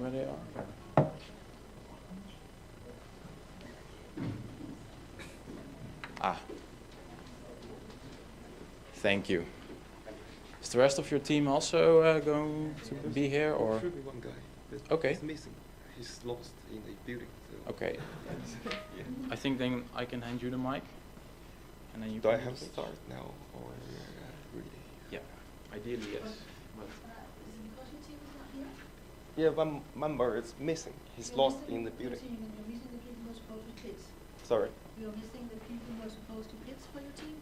where they are. Ah. Thank you. Is the rest of your team also going to be here, or? There should be one guy. Okay. He's missing. He's lost in the building. So. Okay. Yeah. I think then I can hand you the mic, and then you. Do can I have to start now, or really? Yeah. Ideally, yes. Because your team is not here? Yeah, one member is missing. He's lost in the building. You're missing the people who are supposed to pitch. Sorry. You're missing the people who are supposed to pitch for your team?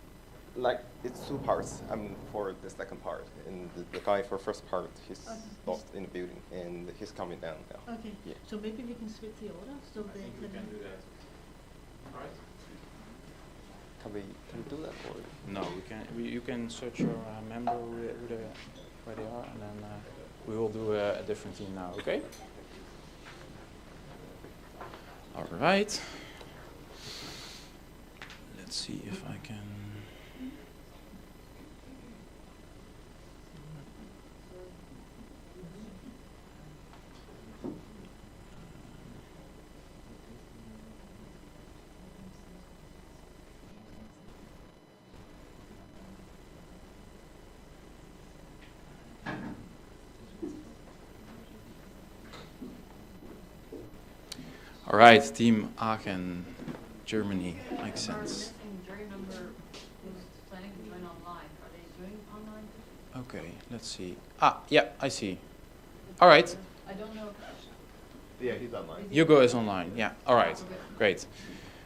Like, it's two parts. I'm for the second part. And the guy for first part, he's lost in the building, and he's coming down now. Okay. Yeah. So maybe we can switch the order so they can. do that. All right. Can we do that, or? No, we can. You can search your member where they are, and then we will do a different team now. Okay. All right. Let's see if I can. All right, Team Aachen, Germany, makes sense. Jury member who's planning to join online. Are they doing online? Okay, let's see. Ah, yeah, I see. All right, I don't know. Yeah, he's online. Hugo is online. Yeah, all right, great.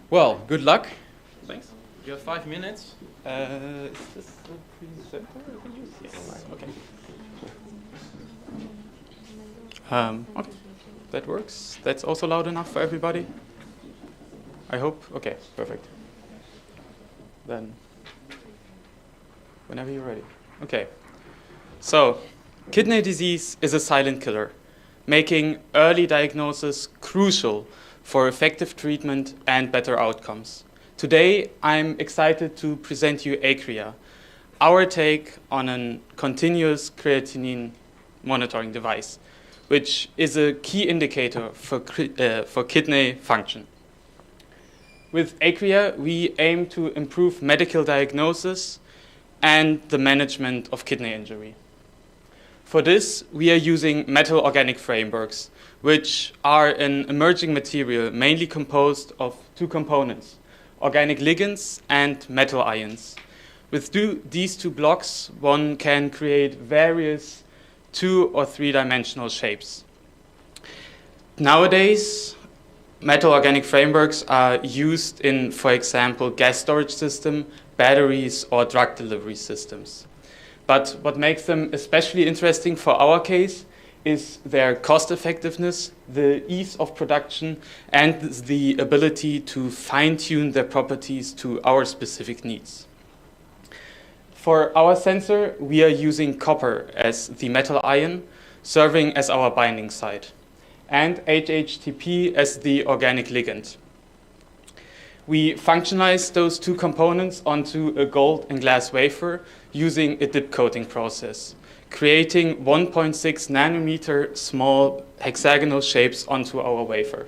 Well, good luck. Thanks. You have 5 minutes. Is this the presenter I can use? Yes. Okay. Okay, that works. That's also loud enough for everybody? I hope. Okay, perfect. Then, whenever you're ready. Okay. So, kidney disease is a silent killer, making early diagnosis crucial for effective treatment and better outcomes. Today, I'm excited to present you Acria, our take on a continuous creatinine monitoring device, which is a key indicator for kidney function. With Acria, we aim to improve medical diagnosis and the management of kidney injury. For this, we are using metal organic frameworks, which are an emerging material mainly composed of two components, organic ligands and metal ions. With these two blocks, one can create various 2- or 3-dimensional shapes. Nowadays, metal organic frameworks are used in, for example, gas storage system, batteries, or drug delivery systems. But what makes them especially interesting for our case is their cost effectiveness, the ease of production, and the ability to fine-tune their properties to our specific needs. For our sensor, we are using copper as the metal ion, serving as our binding site, and HHTP as the organic ligand. We functionalize those two components onto a gold and glass wafer using a dip coating process, creating 1.6 nanometer small hexagonal shapes onto our wafer.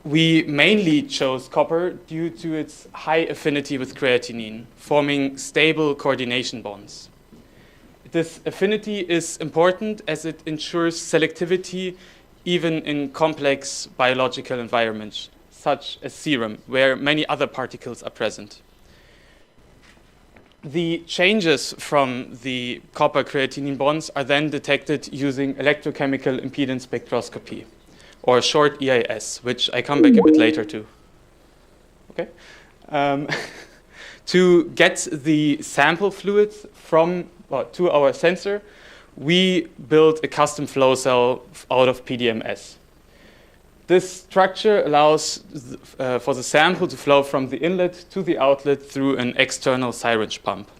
We mainly chose copper due to its high affinity with creatinine, forming stable coordination bonds. This affinity is important as it ensures selectivity even in complex biological environments, such as serum, where many other particles are present. The changes from the copper creatinine bonds are then detected using electrochemical impedance spectroscopy, or short EIS, which I come back a bit later to. Okay. To get the sample fluids to our sensor, we built a custom flow cell out of PDMS. This structure allows for the sample to flow from the inlet to the outlet through an external syringe pump.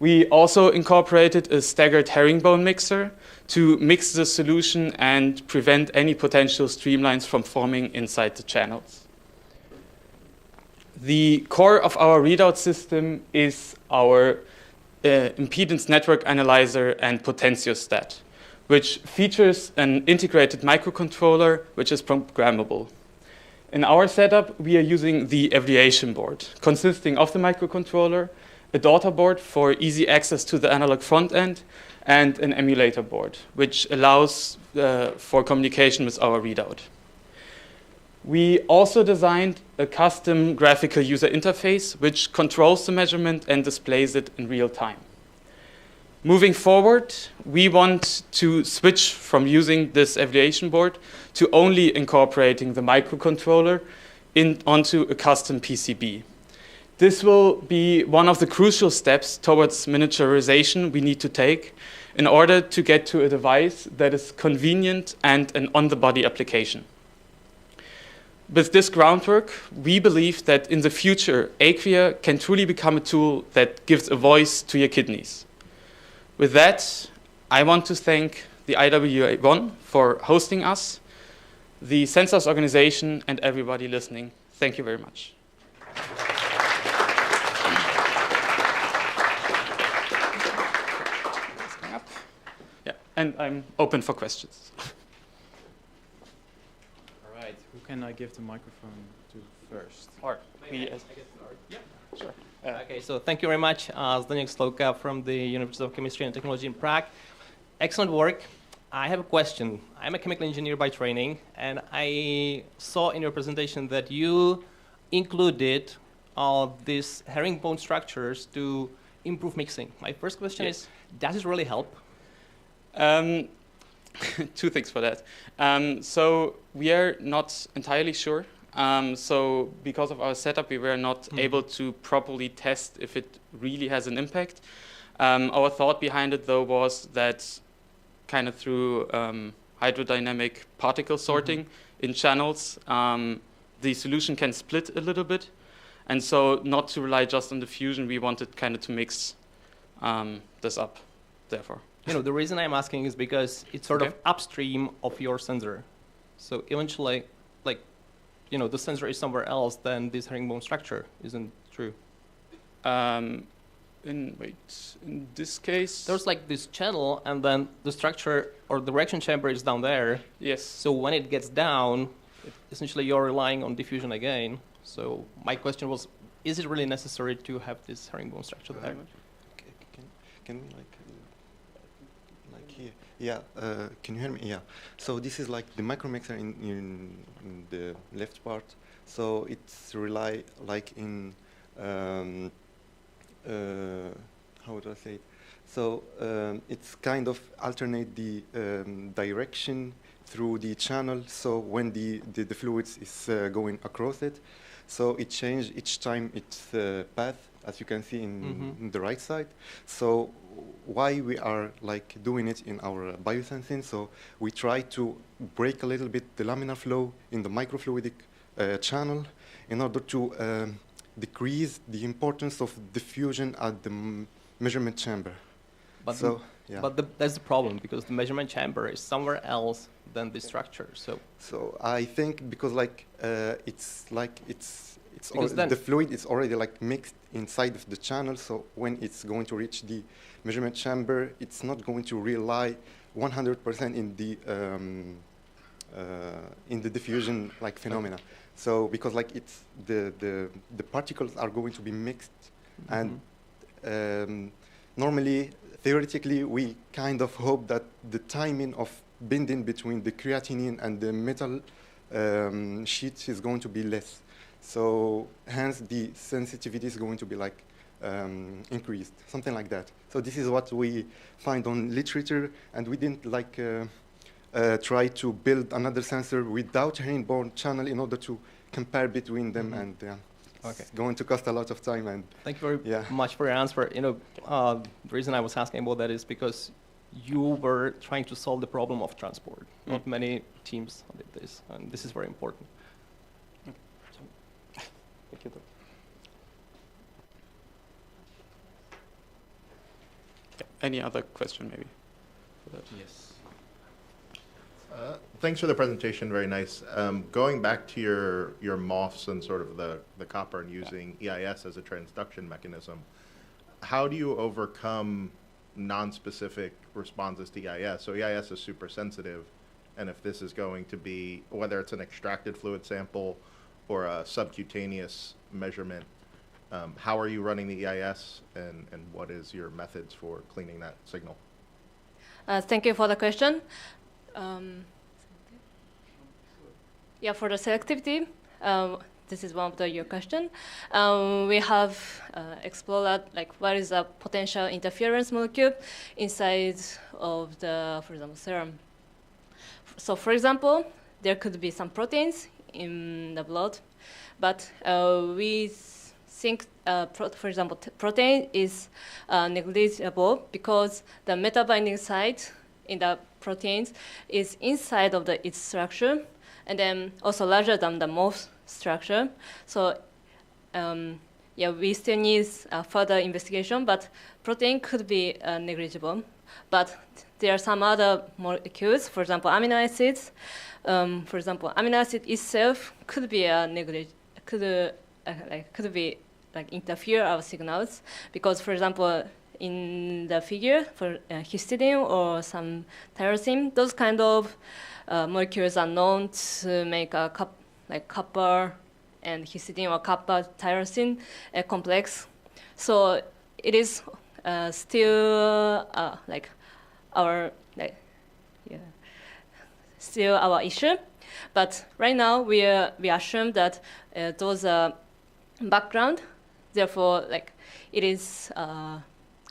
We also incorporated a staggered herringbone mixer to mix the solution and prevent any potential streamlines from forming inside the channels. The core of our readout system is our impedance network analyzer and potentiostat, which features an integrated microcontroller which is programmable. In our setup, we are using the aviation board, consisting of the microcontroller, a daughter board for easy access to the analog front end, and an emulator board, which allows for communication with our readout. We also designed a custom graphical user interface, which controls the measurement and displays it in real time. Moving forward, we want to switch from using this aviation board to only incorporating the microcontroller onto a custom PCB. This will be one of the crucial steps towards miniaturization we need to take in order to get to a device that is convenient and an on-the-body application. With this groundwork, we believe that in the future, Acquia can truly become a tool that gives a voice to your kidneys. With that, I want to thank the IWA1 for hosting us, the SensUs organization, and everybody listening. Thank you very much. Yeah, and I'm open for questions. All right, who can I give the microphone to first? Or me as Yeah, sure. Okay, so thank you very much. Zdeněk Sloka from the University of Chemistry and Technology in Prague. Excellent work. I have a question. I'm a chemical engineer by training, and I saw in your presentation that you included these herringbone structures to improve mixing. My first question is, does it really help? Two things for that. So we are not entirely sure. So because of our setup, we were not able to properly test if it really has an impact. Our thought behind it, though, was that kind of through hydrodynamic particle sorting in channels, the solution can split a little bit. And so not to rely just on the fusion, we wanted kind of to mix this up, therefore. You know, the reason I'm asking is because it's sort of upstream of your sensor. So eventually, like, you know, the sensor is somewhere else, then this herringbone structure isn't true. In this case, There's like this channel, and then the structure or the reaction chamber is down there. yes. So when it gets down, essentially you're relying on diffusion again. So my question was, is it really necessary to have this herringbone structure there? Can we like here? Yeah. Can you hear me? Yeah. So this is like the micromixer in the left part. So it's rely like in how would I say it? So it's kind of alternate the direction through the channel. So when the fluids is going across it, so it changes each time its path, as you can see in the right side. So why we are like doing it in our biosensing? So we try to break a little bit the laminar flow in the microfluidic channel in order to decrease the importance of diffusion at the measurement chamber. But, so, yeah. but that's the problem, because the measurement chamber is somewhere else than the structure. So I think because like it's then the fluid is already like mixed inside of the channel. So when it's going to reach the measurement chamber, it's not going to rely 100% in the diffusion like phenomena. So because like it's the particles are going to be mixed, and normally theoretically we kind of hope that the timing of binding between the creatinine and the metal sheet is going to be less. So hence the sensitivity is going to be like increased, something like that. So this is what we find on literature, and we didn't like try to build another sensor without herringbone channel in order to compare between them, and it's going to cost a lot of time. And thank you very much for your answer. You know, the reason I was asking about that is because you were trying to solve the problem of transport. Not many teams did this, and this is very important. Thank you. Any other question, maybe? For that? Yes. Thanks for the presentation, very nice. Going back to your MOFs and sort of the copper and using EIS as a transduction mechanism, how do you overcome non-specific responses to EIS. So EIS is super sensitive, and if this is going to be, whether it's an extracted fluid sample or a subcutaneous measurement, how are you running the EIS, and what is your methods for cleaning that signal? Thank you for the question. Yeah, for the selectivity, this is one of your question. We have explored like what is the potential interference molecule inside of the, for example, serum. So, for example, there could be some proteins in the blood, but we think, for example, protein is negligible because the meta-binding site in the proteins is inside of its structure, and then also larger than the morph structure. So, yeah, we still need further investigation, but protein could be negligible. But there are some other molecules, for example, amino acids. For example, amino acid itself could be could be like interfere our signals because, for example, in the figure for histidine or some tyrosine, those kind of molecules are known to make a copper and histidine or copper tyrosine complex. So it is still still our issue. But right now we assume that those are background, therefore like it is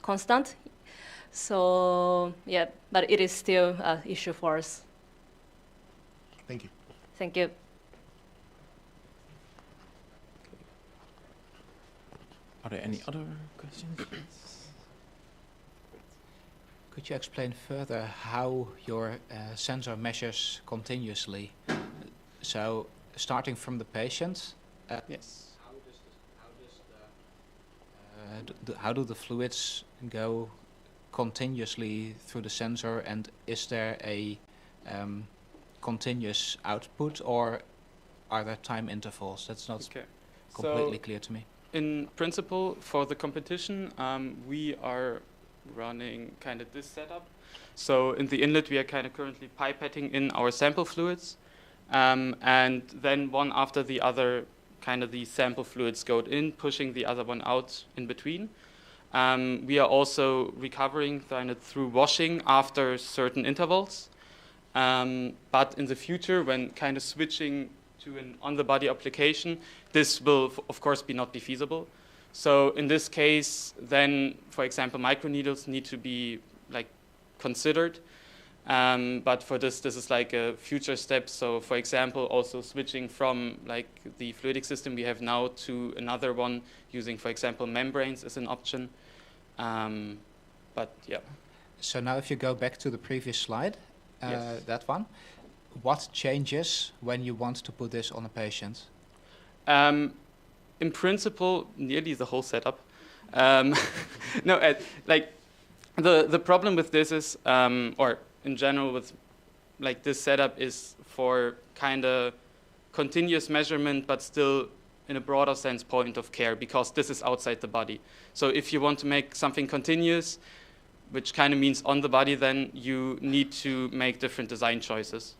constant. So yeah, but it is still an issue for us. Thank you. Thank you. Are there any other questions? Could you explain further how your sensor measures continuously? So, starting from the patient, Yes. how do the fluids go continuously through the sensor, and is there a continuous output, or are there time intervals? That's not completely clear to me. In principle, for the competition, we are running kind of this setup. So in the inlet, we are kind of currently pipetting in our sample fluids, and then one after the other, kind of the sample fluids go in, pushing the other one out in between. We are also recovering kind of through washing after certain intervals. But in the future, when kind of switching to an on-the-body application, this will, of course, not be feasible. So in this case, then, for example, microneedles need to be like considered. But for this is like a future step. So, for example, also switching from like the fluidic system we have now to another one using, for example, membranes as an option. But yeah. So now if you go back to the previous slide, Yes. that one, what changes when you want to put this on a patient? In principle, nearly the whole setup. No, like the problem with this is, or in general with like this setup is for kind of continuous measurement, but still in a broader sense point of care, because this is outside the body. So if you want to make something continuous, which kind of means on the body, then you need to make different design choices.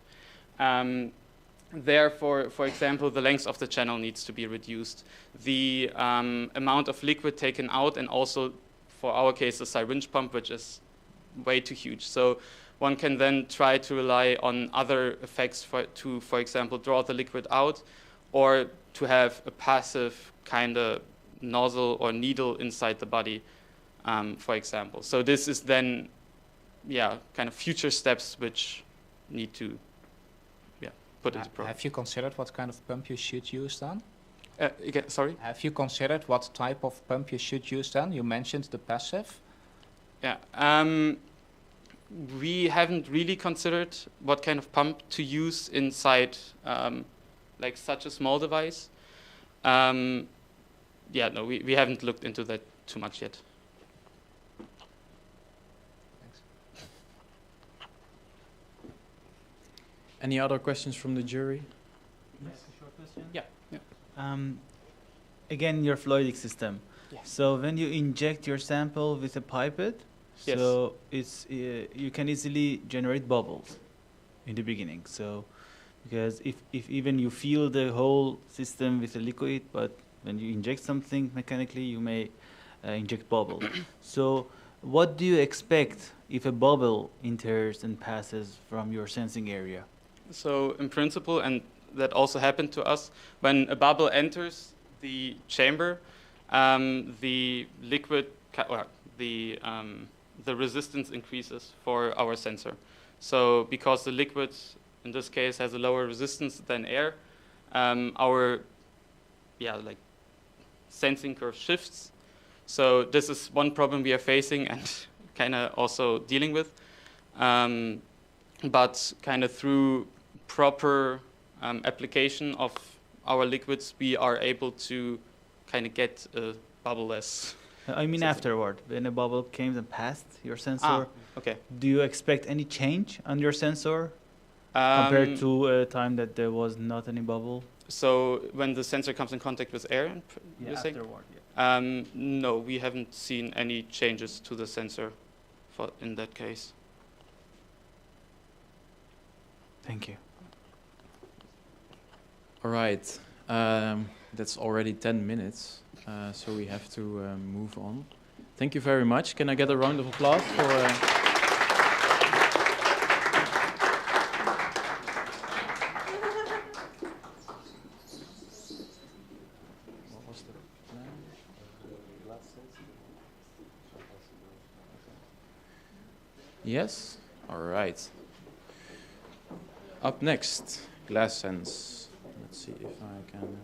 Therefore, for example, the length of the channel needs to be reduced. The amount of liquid taken out, and also, for our case, the syringe pump, which is way too huge. So one can then try to rely on other effects for example, draw the liquid out, or to have a passive kind of nozzle or needle inside the body, for example. So this is then, yeah, kind of future steps which need to put into progress. Have you considered what kind of pump you should use then? Again, sorry? Have you considered what type of pump you should use then? You mentioned the passive. Yeah. We haven't really considered what kind of pump to use inside like such a small device. Yeah, no, we haven't looked into that too much yet. Thanks. Any other questions from the jury? Yes, a short question. Yeah. Again, your fluidic system. Yes. So when you inject your sample with a pipette, Yes. So it's you can easily generate bubbles in the beginning. So because if even you fill the whole system with a liquid, but when you inject something mechanically, you may inject bubble. So what do you expect if a bubble enters and passes from your sensing area? So in principle, and that also happened to us, when a bubble enters the chamber, the liquid, the resistance increases for our sensor. So because the liquid, in this case, has a lower resistance than air, our sensing curve shifts. So this is one problem we are facing and kind of also dealing with. But kind of through proper application of our liquids, we are able to kind of get a bubble-less. I mean sensor. afterward, when a bubble came and passed your sensor, Okay. do you expect any change on your sensor compared to a time that there was not any bubble? So when the sensor comes in contact with air, you say? Afterward, yeah. No, we haven't seen any changes to the sensor in that case. Thank you. All right. That's already 10 minutes, so we have to move on. Thank you very much. Can I get a round of applause for... What was the plan? Yes? All right. Up next, glass sense. Let's see if I can...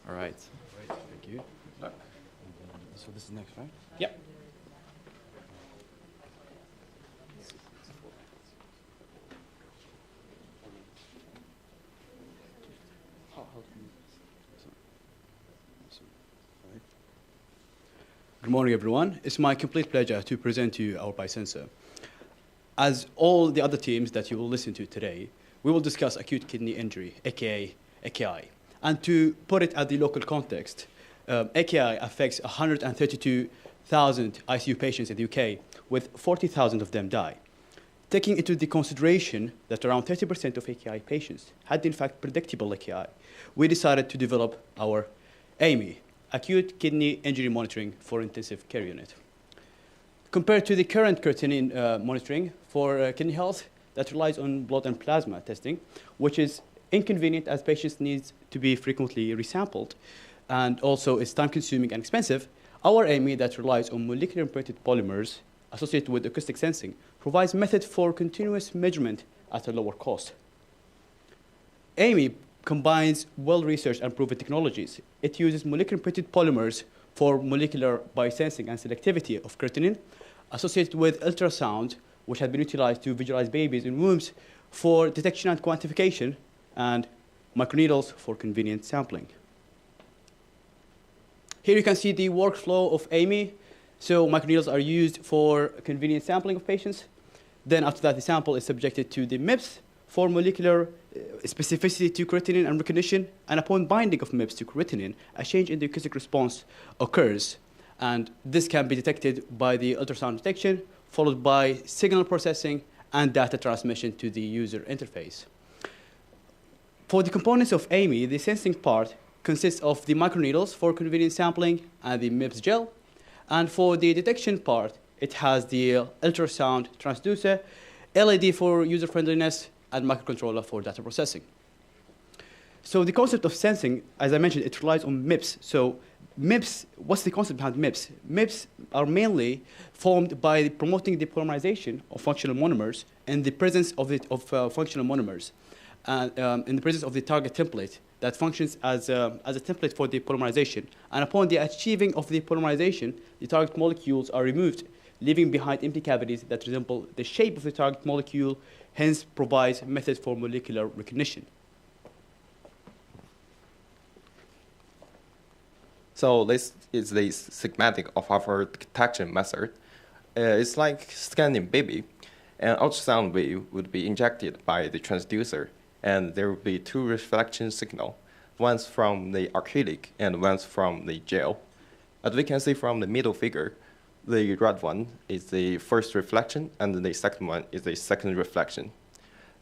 All right. Great, thank you. So this is next, right? Yep. Good morning, everyone. It's my complete pleasure to present to you our biosensor. As all the other teams that you will listen to today, we will discuss acute kidney injury, aka AKI. And to put it at the local context, AKI affects 132,000 ICU patients in the UK, with 40,000 of them die. Taking into the consideration that around 30% of AKI patients had in fact predictable AKI, we decided to develop our AMI, Acute Kidney Injury Monitoring for Intensive Care Unit. Compared to the current creatinine monitoring for kidney health that relies on blood and plasma testing, which is inconvenient as patients need to be frequently resampled, and also it's time-consuming and expensive, our AMI that relies on molecular imprinted polymers associated with acoustic sensing provides method for continuous measurement at a lower cost. AMI combines well-researched and proven technologies. It uses molecular imprinted polymers for molecular biosensing and selectivity of creatinine, associated with ultrasound, which has been utilized to visualize babies in wombs for detection and quantification, and microneedles for convenient sampling. Here you can see the workflow of AMI. So microneedles are used for convenient sampling of patients. Then after that, the sample is subjected to the MIPS for molecular specificity to creatinine and recognition. And upon binding of MIPS to creatinine, a change in the acoustic response occurs. And this can be detected by the ultrasound detection, followed by signal processing and data transmission to the user interface. For the components of AMI, the sensing part consists of the microneedles for convenient sampling and the MIPS gel. And for the detection part, it has the ultrasound transducer, LED for user-friendliness, and microcontroller for data processing. So the concept of sensing, as I mentioned, it relies on MIPS. So MIPS, what's the concept behind MIPS? MIPS are mainly formed by promoting the polymerization of functional monomers in the presence of functional monomers, and in the presence of the target template that functions as a template for the polymerization. And upon the achieving of the polymerization, the target molecules are removed, leaving behind empty cavities that resemble the shape of the target molecule, hence provides method for molecular recognition. So this is the schematic of our detection method. It's like scanning baby. An ultrasound wave would be injected by the transducer and there will be two reflection signal, one's from the acrylic and one's from the gel. As we can see from the middle figure, the red one is the first reflection, and the second one is the second reflection.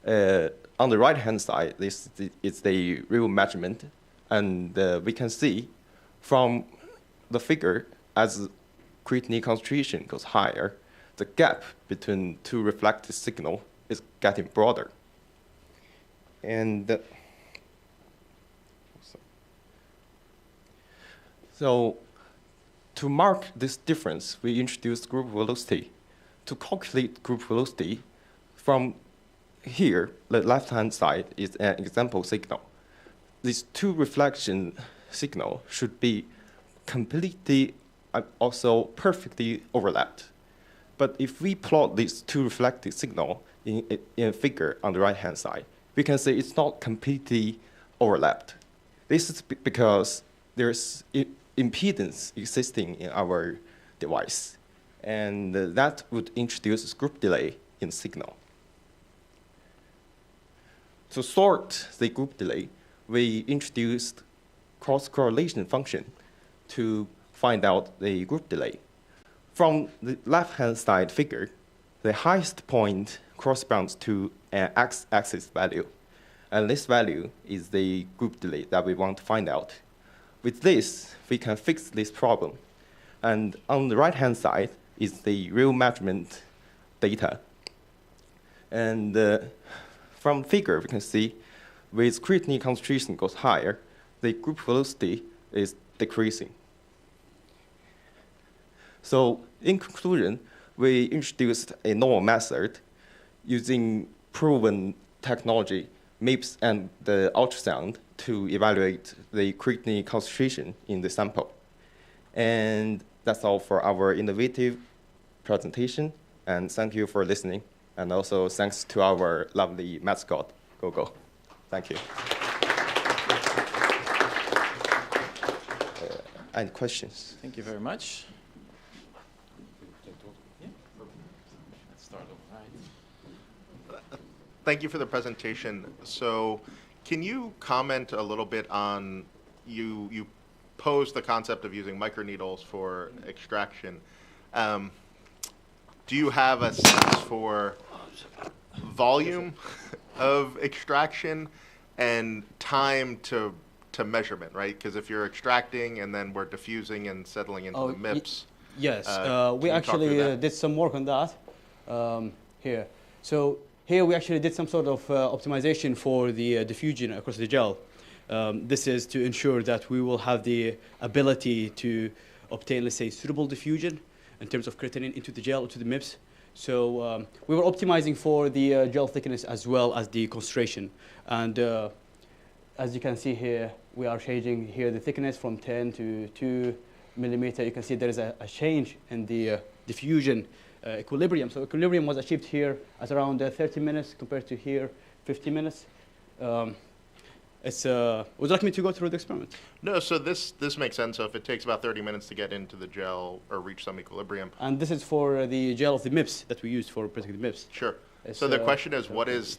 On the right-hand side, this is the real measurement, and we can see from the figure as creatinine concentration goes higher, the gap between two reflected signal is getting broader. And so to mark this difference, we introduced group velocity. To calculate group velocity, from here, the left-hand side is an example signal. These two reflection signal should be completely also perfectly overlapped. But if we plot these two reflected signal in a figure on the right-hand side, we can say it's not completely overlapped. This is because there's impedance existing in our device, and that would introduce group delay in signal. To sort the group delay, we introduced cross-correlation function to find out the group delay. From the left-hand side figure, the highest point corresponds to an x-axis value, and this value is the group delay that we want to find out. With this, we can fix this problem. And on the right-hand side is the real measurement data. And from the figure, we can see with creatinine concentration goes higher, the group velocity is decreasing. So in conclusion, we introduced a novel method using proven technology, MIPS and the ultrasound, to evaluate the creatinine concentration in the sample. And that's all for our innovative presentation. And thank you for listening. And also thanks to our lovely mascot, Gogo. Thank you. Any questions? Thank you very much. Yeah. Let's start off. Right. Thank you for the presentation. So can you comment a little bit on, you posed the concept of using microneedles for extraction. Do you have a sense for volume of extraction and time to measurement, right? Because if you're extracting and then we're diffusing and settling into the MIPS. Yes, we actually did some work on that here. So here we actually did some sort of optimization for the diffusion across the gel. This is to ensure that we will have the ability to obtain, let's say, suitable diffusion in terms of creatinine into the gel, into the MIPS. So we were optimizing for the gel thickness as well as the concentration. And as you can see here, we are changing here the thickness from 10 to 2 millimeter. You can see there is a change in the diffusion equilibrium. So equilibrium was achieved here at around 30 minutes compared to here 50 minutes. Would you like me to go through the experiment? No, so this makes sense. So if it takes about 30 minutes to get into the gel or reach some equilibrium. And this is for the gel of the MIPS that we used for predicting the MIPS. Sure. So the question is, what is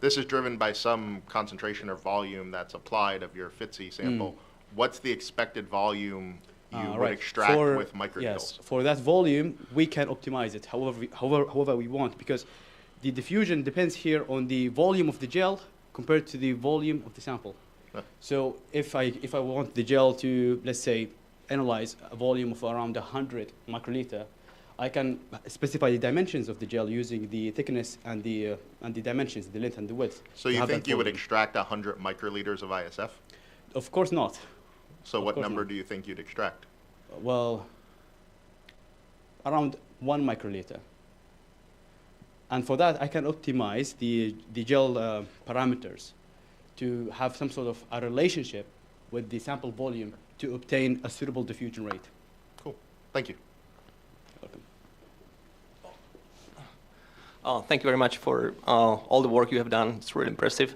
this is driven by some concentration or volume that's applied of your FITSE sample. What's the expected volume you would extract with microneedles? Yes, for that volume, we can optimize it however we want, because the diffusion depends here on the volume of the gel compared to the volume of the sample. So if I want the gel to, let's say, analyze a volume of around 100 microliter, I can specify the dimensions of the gel using the thickness and the dimensions, the length and the width. So you think you would extract 100 microliters of ISF? Of course not. So what number do you think you'd extract? Well, around 1 microliter. And for that, I can optimize the gel parameters to have some sort of a relationship with the sample volume to obtain a suitable diffusion rate. Cool. Thank you. Welcome. Thank you very much for all the work you have done. It's really impressive.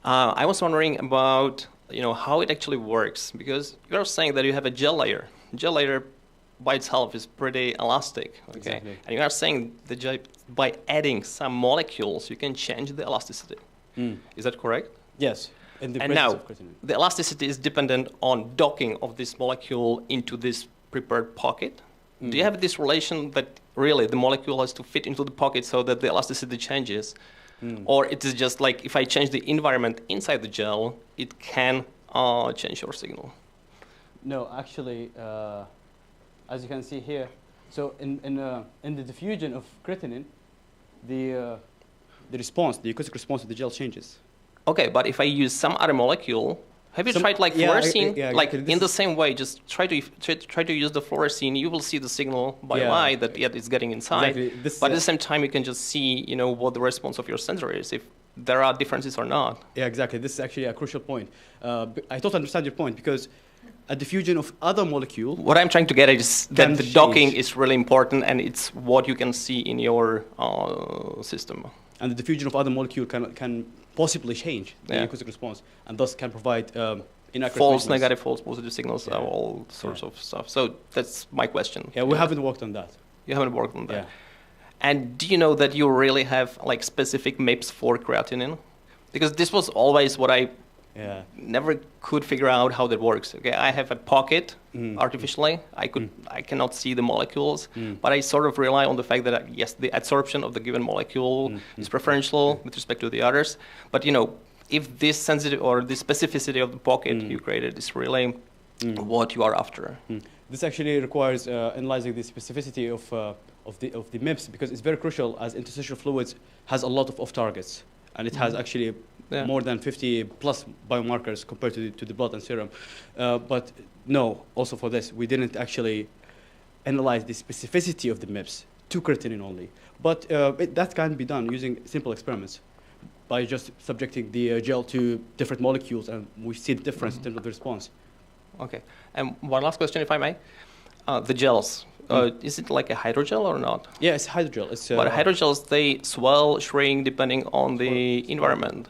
I was wondering about how it actually works, because you are saying that you have a gel layer. Gel layer by itself is pretty elastic, okay? Exactly. And you are saying that by adding some molecules, you can change the elasticity. Is that correct? Yes. In the And presence now, of creatinine. the elasticity is dependent on docking of this molecule into this prepared pocket. Do you have this relation that really the molecule has to fit into the pocket so that the elasticity changes? Or it is just like if I change the environment inside the gel, it can change your signal? No, actually, as you can see here, so in the diffusion of creatinine, the response, the acoustic response of the gel changes. Okay, but if I use some other molecule, have you tried like fluorescein? Like in the same way, just try to use the fluorescein. You will see the signal by eye that it's getting inside. Exactly. But at the same time, you can just see, what the response of your sensor is, if there are differences or not. Yeah, exactly. This is actually a crucial point. I totally understand your point because a diffusion of other molecule. What I'm trying to get at is that the docking is really important, and it's what you can see in your system. And the diffusion of other molecule can possibly change the acoustic response, and thus can provide inaccurate false measurements. negative, false positive signals, all sorts of stuff. So that's my question. Yeah, we haven't worked on that. You haven't worked on that. Yeah. And do you know that you really have like specific MIPS for creatinine? Because this was always what I never could figure out how that works. Okay, I have a pocket artificially. I cannot see the molecules, but I sort of rely on the fact that yes, the adsorption of the given molecule is preferential with respect to the others. But if this sensitive or the specificity of the pocket you created is really what you are after. This actually requires analyzing the specificity of the MIPS because it's very crucial as interstitial fluids has a lot of off targets, and it has actually more than 50 plus biomarkers compared to the blood and serum. But no, also for this, we didn't actually analyze the specificity of the MIPS to creatinine only. But that can be done using simple experiments by just subjecting the gel to different molecules, and we see the difference in terms of the response. Okay. And one last question, if I may. The gels. Is it like a hydrogel or not? Yeah, it's hydrogel. But hydrogels, they swell, shrink, depending on the environment.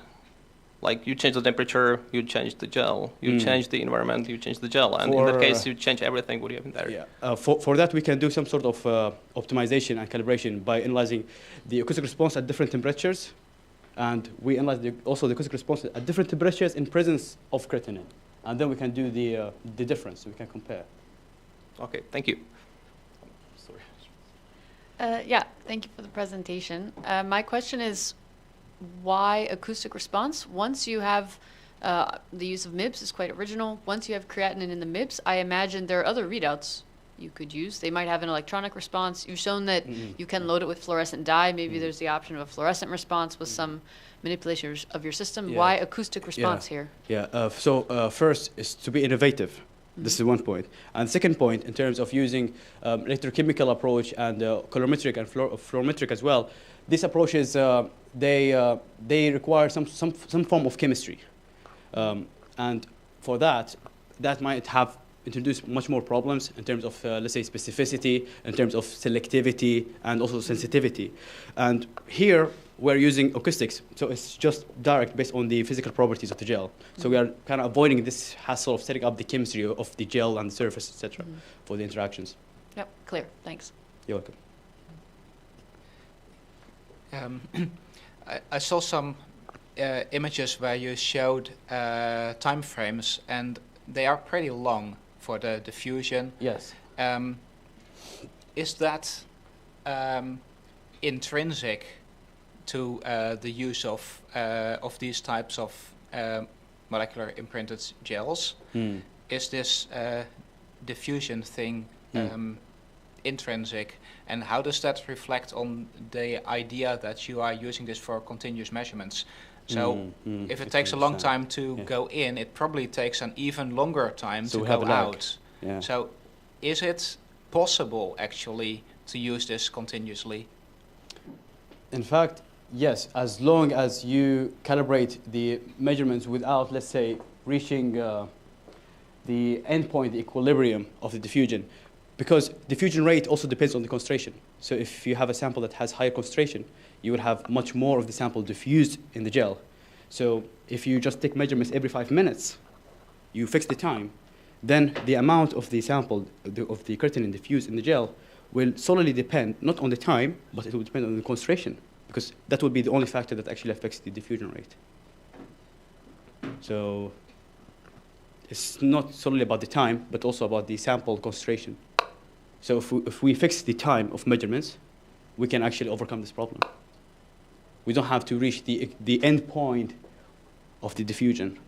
Like you change the temperature, you change the gel. You change the environment, you change the gel. And in that case, you change everything. What do you have in there? Yeah. For that, we can do some sort of optimization and calibration by analyzing the acoustic response at different temperatures. And we analyze also the acoustic response at different temperatures in presence of creatinine. And then we can do the difference. We can compare. Okay, thank you. Yeah, thank you for the presentation. My question is, why acoustic response? Once you have the use of MIPS is quite original. Once you have creatinine in the MIPS, I imagine there are other readouts you could use. They might have an electronic response. You've shown that you can load it with fluorescent dye. Maybe there's the option of a fluorescent response with some manipulation of your system. Why acoustic response here? Yeah, first is to be innovative. This is one point. And second point, in terms of using electrochemical approach and colorimetric and fluorometric as well, these approaches, they require some form of chemistry. And for that might have introduced much more problems in terms of, let's say, specificity, in terms of selectivity, and also sensitivity. And here, we're using acoustics, so it's just direct based on the physical properties of the gel. So we are kind of avoiding this hassle of setting up the chemistry of the gel and the surface, etc., for the interactions. Yep, clear. Thanks. You're welcome. I saw some images where you showed time frames, and they are pretty long for the diffusion. Yes. Is that intrinsic to the use of these types of molecular imprinted gels? Is this diffusion thing intrinsic, and how does that reflect on the idea that you are using this for continuous measurements? So if it takes a long time to go in, it probably takes an even longer time to go out. Yeah. So is it possible actually to use this continuously? In fact, yes, as long as you calibrate the measurements without, let's say, reaching the endpoint, the equilibrium of the diffusion, because diffusion rate also depends on the concentration. So if you have a sample that has higher concentration, you will have much more of the sample diffused in the gel. So if you just take measurements every 5 minutes, you fix the time, then the amount of the sample, of the creatinine diffused in the gel will solely depend, not on the time, but it will depend on the concentration. because that would be the only factor that actually affects the diffusion rate. So it's not solely about the time, but also about the sample concentration. So if we fix the time of measurements, we can actually overcome this problem. We don't have to reach the end point of the diffusion,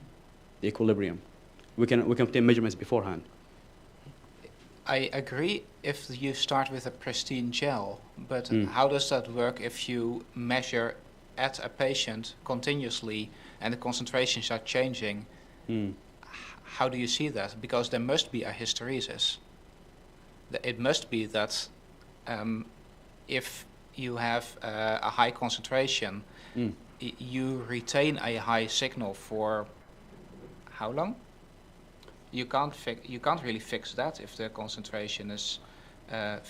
the equilibrium. We can obtain measurements beforehand. I agree if you start with a pristine gel, but how does that work if you measure at a patient continuously and the concentrations are changing? How do you see that? Because there must be a hysteresis. It must be that if you have a high concentration, you retain a high signal for how long? You can't really fix that if the concentration is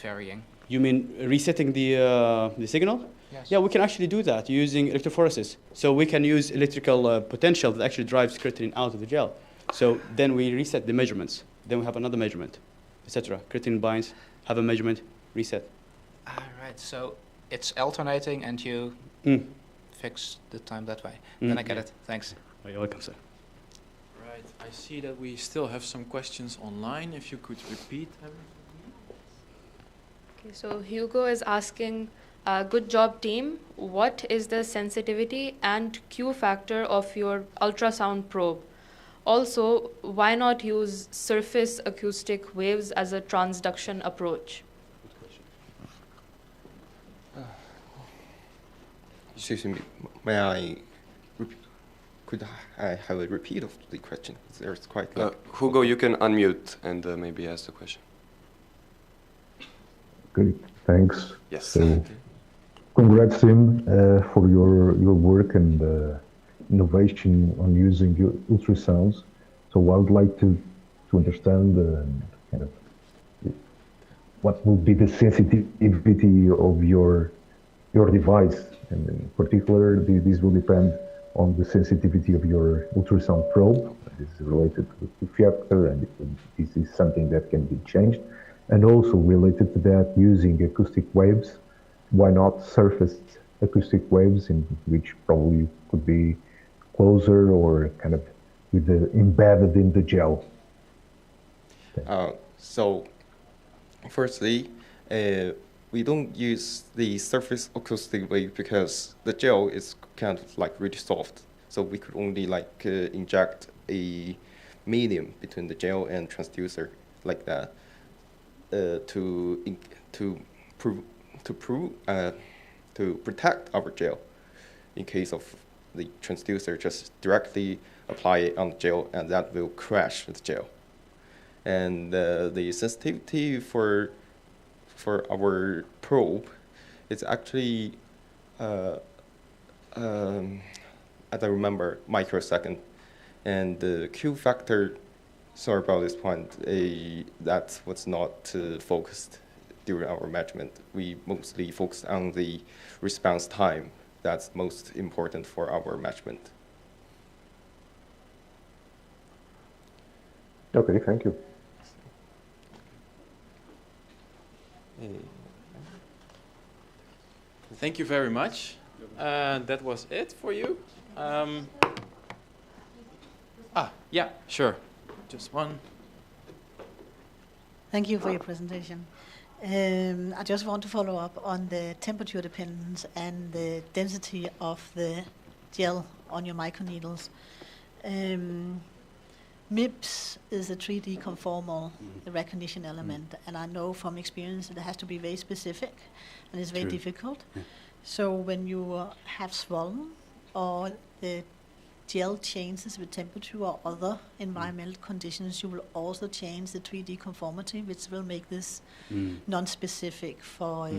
varying. You mean resetting the signal? Yes. Yeah, we can actually do that using electrophoresis. So we can use electrical potential that actually drives creatinine out of the gel. So then we reset the measurements. Then we have another measurement, etc. Creatinine binds, have a measurement, reset. All right. So it's alternating, and you fix the time that way. Then I get it. Thanks. Oh, you're welcome, sir. Right. I see that we still have some questions online. If you could repeat everything. Okay, so Hugo is asking, good job team, what is the sensitivity and Q factor of your ultrasound probe? Also, why not use surface acoustic waves as a transduction approach? Excuse me, may I could I have a repeat of the question? There's quite Hugo, you can unmute and maybe ask the question. Okay, thanks. Yes. So, congrats, Tim, for your work and innovation on using ultrasounds. So I would like to understand kind of what will be the sensitivity of your device, and in particular, this will depend on the sensitivity of your ultrasound probe. This is related to the Q factor, and this is something that can be changed. And also related to that, using acoustic waves, why not surface acoustic waves, in which probably could be closer or kind of with the embedded in the gel? So, firstly, we don't use the surface acoustic wave because the gel is kind of like really soft. So we could only like inject a medium between the gel and transducer like that to protect our gel in case of the transducer just directly apply it on the gel, and that will crash the gel. And the sensitivity for our probe is actually I don't remember, microsecond, and the Q factor. Sorry about this point. That was not focused during our measurement. We mostly focused on the response time. That's most important for our measurement. Okay, thank you. Thank you very much. That was it for you. Yeah, sure. Just one. Thank you for your presentation. I just want to follow up on the temperature dependence and the density of the gel on your microneedles. MIPS is a 3D conformal recognition element, and I know from experience that it has to be very specific, and it's very difficult. Yeah. So when you have swollen or the gel changes with temperature or other environmental conditions, you will also change the 3D conformity, which will make this non-specific for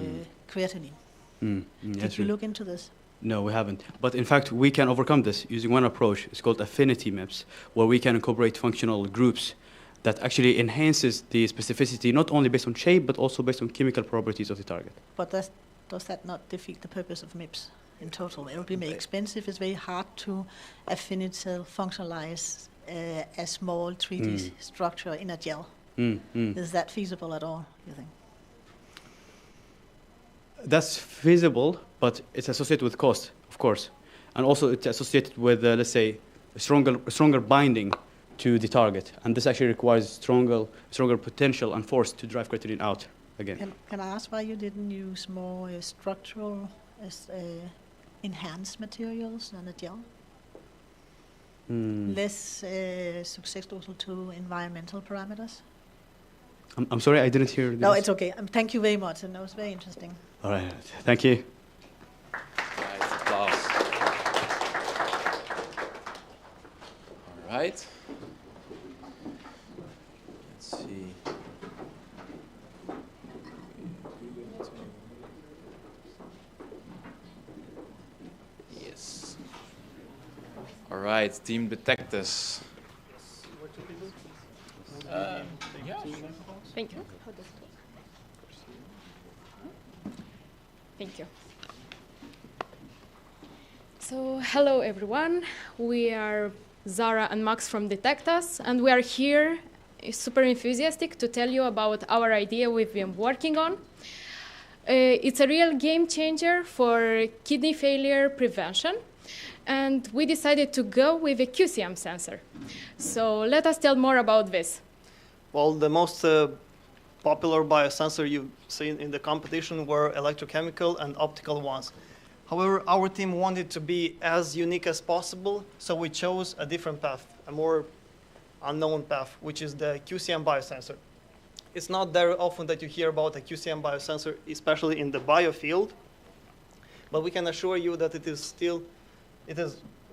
creatinine. Did you look into this? No, we haven't. But in fact, we can overcome this using one approach. It's called affinity MIPS, where we can incorporate functional groups that actually enhances the specificity, not only based on shape, but also based on chemical properties of the target. But does that not defeat the purpose of MIPS in total? It will be very expensive. It's very hard to affinity functionalize a small 3D structure in a gel. Is that feasible at all, you think? That's feasible, but it's associated with cost, of course. And also it's associated with, let's say, a stronger binding to the target. And this actually requires stronger potential and force to drive creatinine out again. Can I ask why you didn't use more structural enhanced materials than a gel? Less susceptible to environmental parameters? I'm sorry, I didn't hear this. No, it's okay. Thank you very much, and that was very interesting. All right, thank you. Nice applause. All right. Let's see. Yes. All right, team detectives. Thank you. Thank you. So, hello everyone. We are Zara and Max from Detectas, and we are here super enthusiastic to tell you about our idea we've been working on. It's a real game changer for kidney failure prevention, and we decided to go with a QCM sensor. So let us tell more about this. Well, the most popular biosensor you've seen in the competition were electrochemical and optical ones. However, our team wanted to be as unique as possible, so we chose a different path, a more unknown path, which is the QCM biosensor. It's not very often that you hear about a QCM biosensor, especially in the biofield, but we can assure you that it is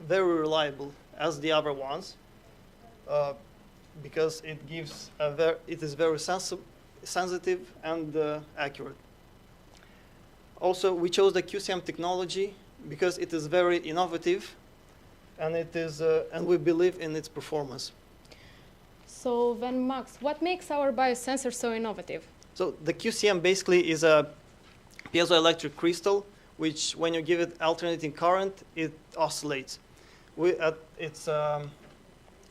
very reliable as the other ones, because it is very sensitive and accurate. Also, we chose the QCM technology because it is very innovative, and and we believe in its performance. So then, Max, what makes our biosensor so innovative? So the QCM basically is a piezoelectric crystal, which when you give it alternating current, it oscillates at its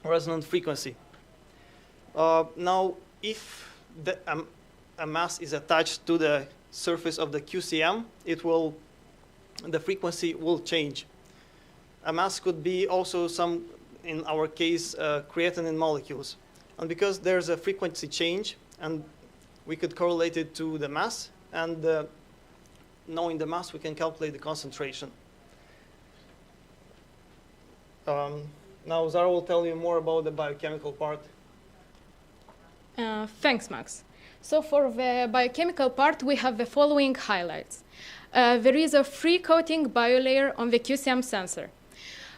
resonant frequency. Now, if a mass is attached to the surface of the QCM, the frequency will change. A mass could be also in our case, creatinine molecules. And because there's a frequency change, and we could correlate it to the mass, and knowing the mass, we can calculate the concentration. Now, Zara will tell you more about the biochemical part. Thanks, Max. So for the biochemical part, we have the following highlights. There is a free coating biolayer on the QCM sensor.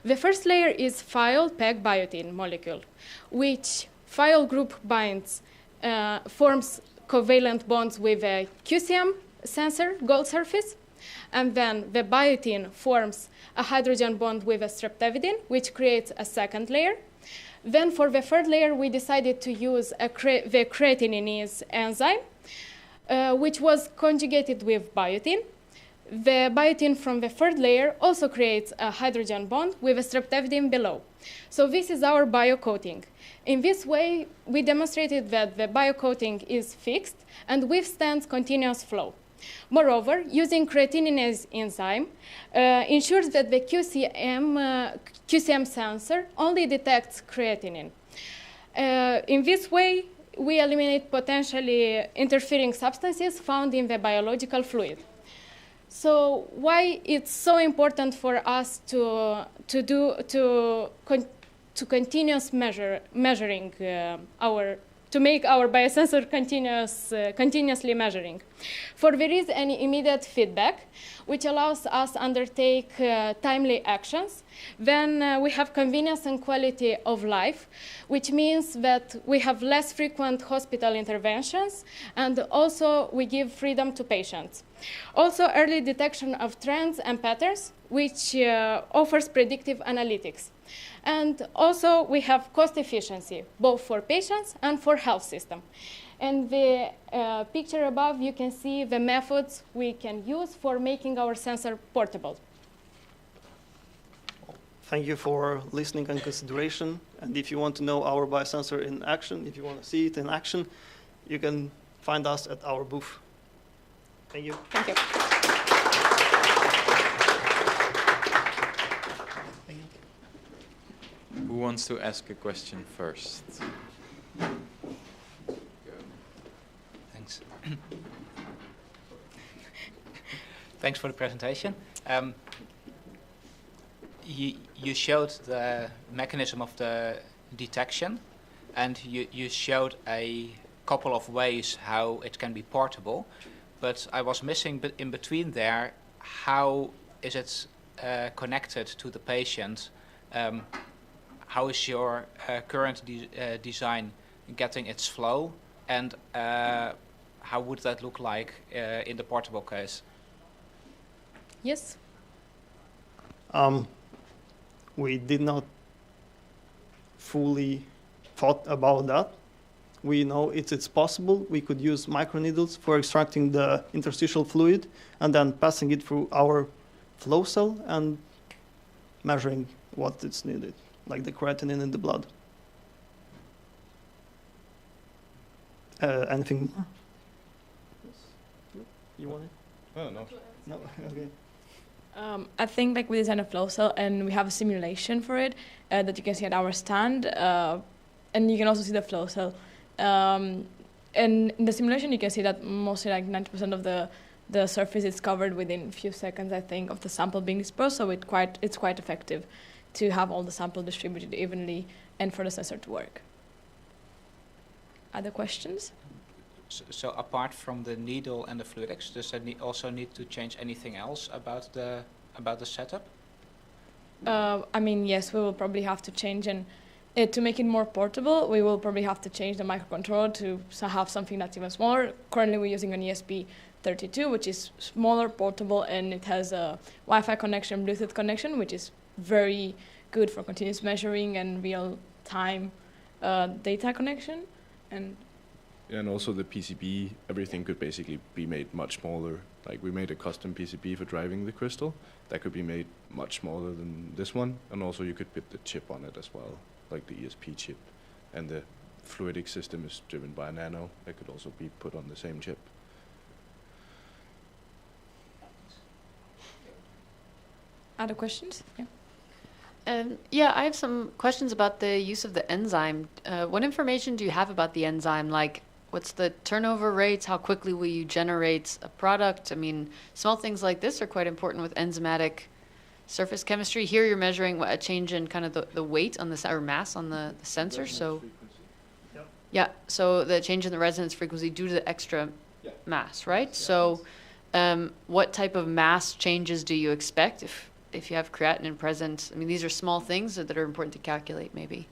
The first layer is thiol PEG biotin molecule, which thiol group forms covalent bonds with a QCM sensor gold surface, and then the biotin forms a hydrogen bond with a streptavidin, which creates a second layer. Then for the third layer, we decided to use the creatininase enzyme, which was conjugated with biotin. The biotin from the third layer also creates a hydrogen bond with a streptavidin below. So this is our biocoating. In this way, we demonstrated that the biocoating is fixed and withstands continuous flow. Moreover, using creatininase enzyme ensures that the QCM sensor only detects creatinine. In this way, we eliminate potentially interfering substances found in the biological fluid. So why it's so important for us to continuous measuring to make our biosensor continuously measuring. For there is an immediate feedback, which allows us undertake timely actions. Then we have convenience and quality of life, which means that we have less frequent hospital interventions, and also we give freedom to patients. Also early detection of trends and patterns, which offers predictive analytics. And also we have cost efficiency, both for patients and for health system. In the picture above, you can see the methods we can use for making our sensor portable. Thank you for listening and consideration. And if you want to know our biosensor in action, if you want to see it in action, you can find us at our booth. Thank you. Thank you. wants to ask a question first? Thanks. Thanks for the presentation. You showed the mechanism of the detection, and you showed a couple of ways how it can be portable, but I was missing in between there, how is it connected to the patient? How is your current design getting its flow, and how would that look like in the portable case? Yes. We did not fully thought about that. We know it's possible. We could use microneedles for extracting the interstitial fluid and then passing it through our flow cell and measuring what is needed, like the creatinine in the blood. Anything more? You want it? Oh, no. No? Okay. I think like we design a flow cell and we have a simulation for it that you can see at our stand, and you can also see the flow cell. And in the simulation, you can see that mostly like 90% of the surface is covered within a few seconds, I think, of the sample being dispersed. So it's quite effective to have all the sample distributed evenly and for the sensor to work. Other questions? So apart from the needle and the fluidics, does that also need to change anything else about the setup? I mean, yes, we will probably have to change, and to make it more portable, we will probably have to change the microcontroller to have something that's even smaller. Currently, we're using an ESP32, which is smaller, portable, and it has a Wi-Fi connection, Bluetooth connection, which is very good for continuous measuring and real-time data connection. And also the PCB, everything could basically be made much smaller. Like we made a custom PCB for driving the crystal that could be made much smaller than this one. And also you could put the chip on it as well, like the ESP chip. And the fluidic system is driven by a nano that could also be put on the same chip. Other questions? Yeah. Yeah, I have some questions about the use of the enzyme. What information do you have about the enzyme? Like, what's the turnover rates? How quickly will you generate a product? I mean, small things like this are quite important with enzymatic surface chemistry. Here you're measuring a change in kind of the weight on the, or mass on the sensor. So, yeah, so the change in the resonance frequency due to the extra mass, right? Yeah. So what type of mass changes do you expect if you have creatinine present? I mean, these are small things that are important to calculate, maybe.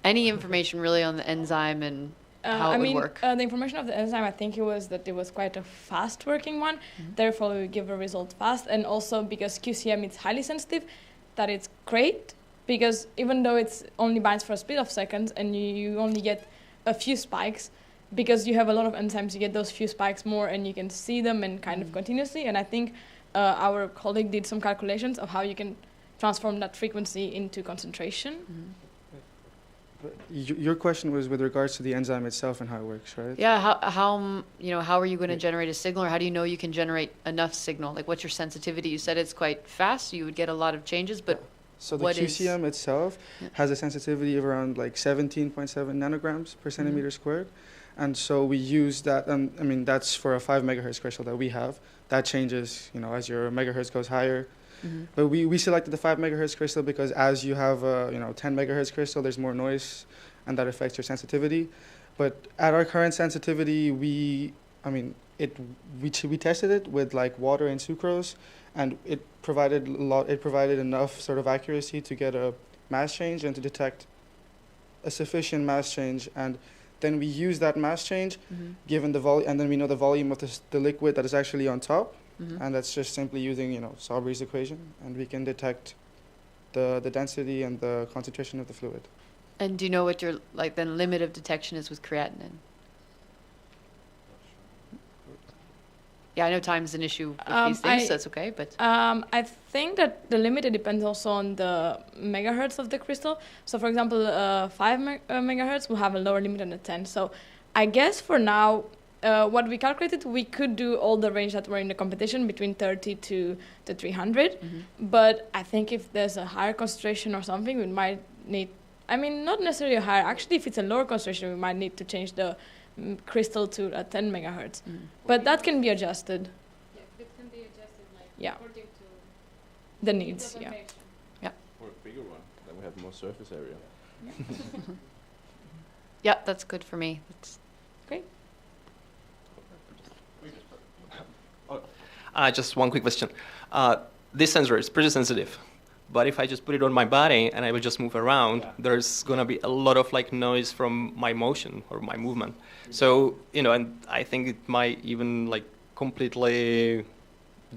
Any information really on the enzyme and how it would work? The information of the enzyme, I think it was that it was quite a fast-working one. Mm-hmm. Therefore, we give a result fast. And also because QCM is highly sensitive, that it's great. Because even though it's only binds for a split of seconds and you only get a few spikes, because you have a lot of enzymes, you get those few spikes more and you can see them and kind of continuously. And I think our colleague did some calculations of how you can transform that frequency into concentration. Mm-hmm. Your question was with regards to the enzyme itself and how it works, right? Yeah, how are you going to generate a signal, or how do you know you can generate enough signal? Like, what's your sensitivity? You said it's quite fast, so you would get a lot of changes, but so the QCM itself has a sensitivity of around like 17.7 nanograms per centimeter squared, and so we use that. I mean, that's for a 5 megahertz crystal that we have. That changes, as your megahertz goes higher. Mm-hmm. But we selected the 5 megahertz crystal because as you have a 10 megahertz crystal, there's more noise, and that affects your sensitivity. But at our current sensitivity, we tested it with like water and sucrose, and it provided enough sort of accuracy to get a mass change and to detect a sufficient mass change. And then we use that mass change, given the volume, and then we know the volume of the liquid that is actually on top. Mm-hmm. And that's just simply using, Sauber's equation, and we can detect the density and the concentration of the fluid. And do you know what your then limit of detection is with creatinine? Yeah, I know time is an issue with these things, so that's okay. But I think that the limit depends also on the megahertz of the crystal. So, for example, 5 megahertz will have a lower limit than a 10. So, I guess for now, what we calculated, we could do all the range that were in the competition between 30 to 300. But I think if there's a higher concentration or something, we might need, I mean, not necessarily a higher, actually if it's a lower concentration, we might need to change the crystal to 10 megahertz. But that can be adjusted. Yeah, it can be adjusted according to the needs. Yeah. Yeah. Or a bigger one, then we have more surface area. Yeah, that's good for me. That's great. Just one quick question. This sensor is pretty sensitive, but if I just put it on my body and I will just move around, there's going to be a lot of noise from my motion or my movement. So, and I think it might even completely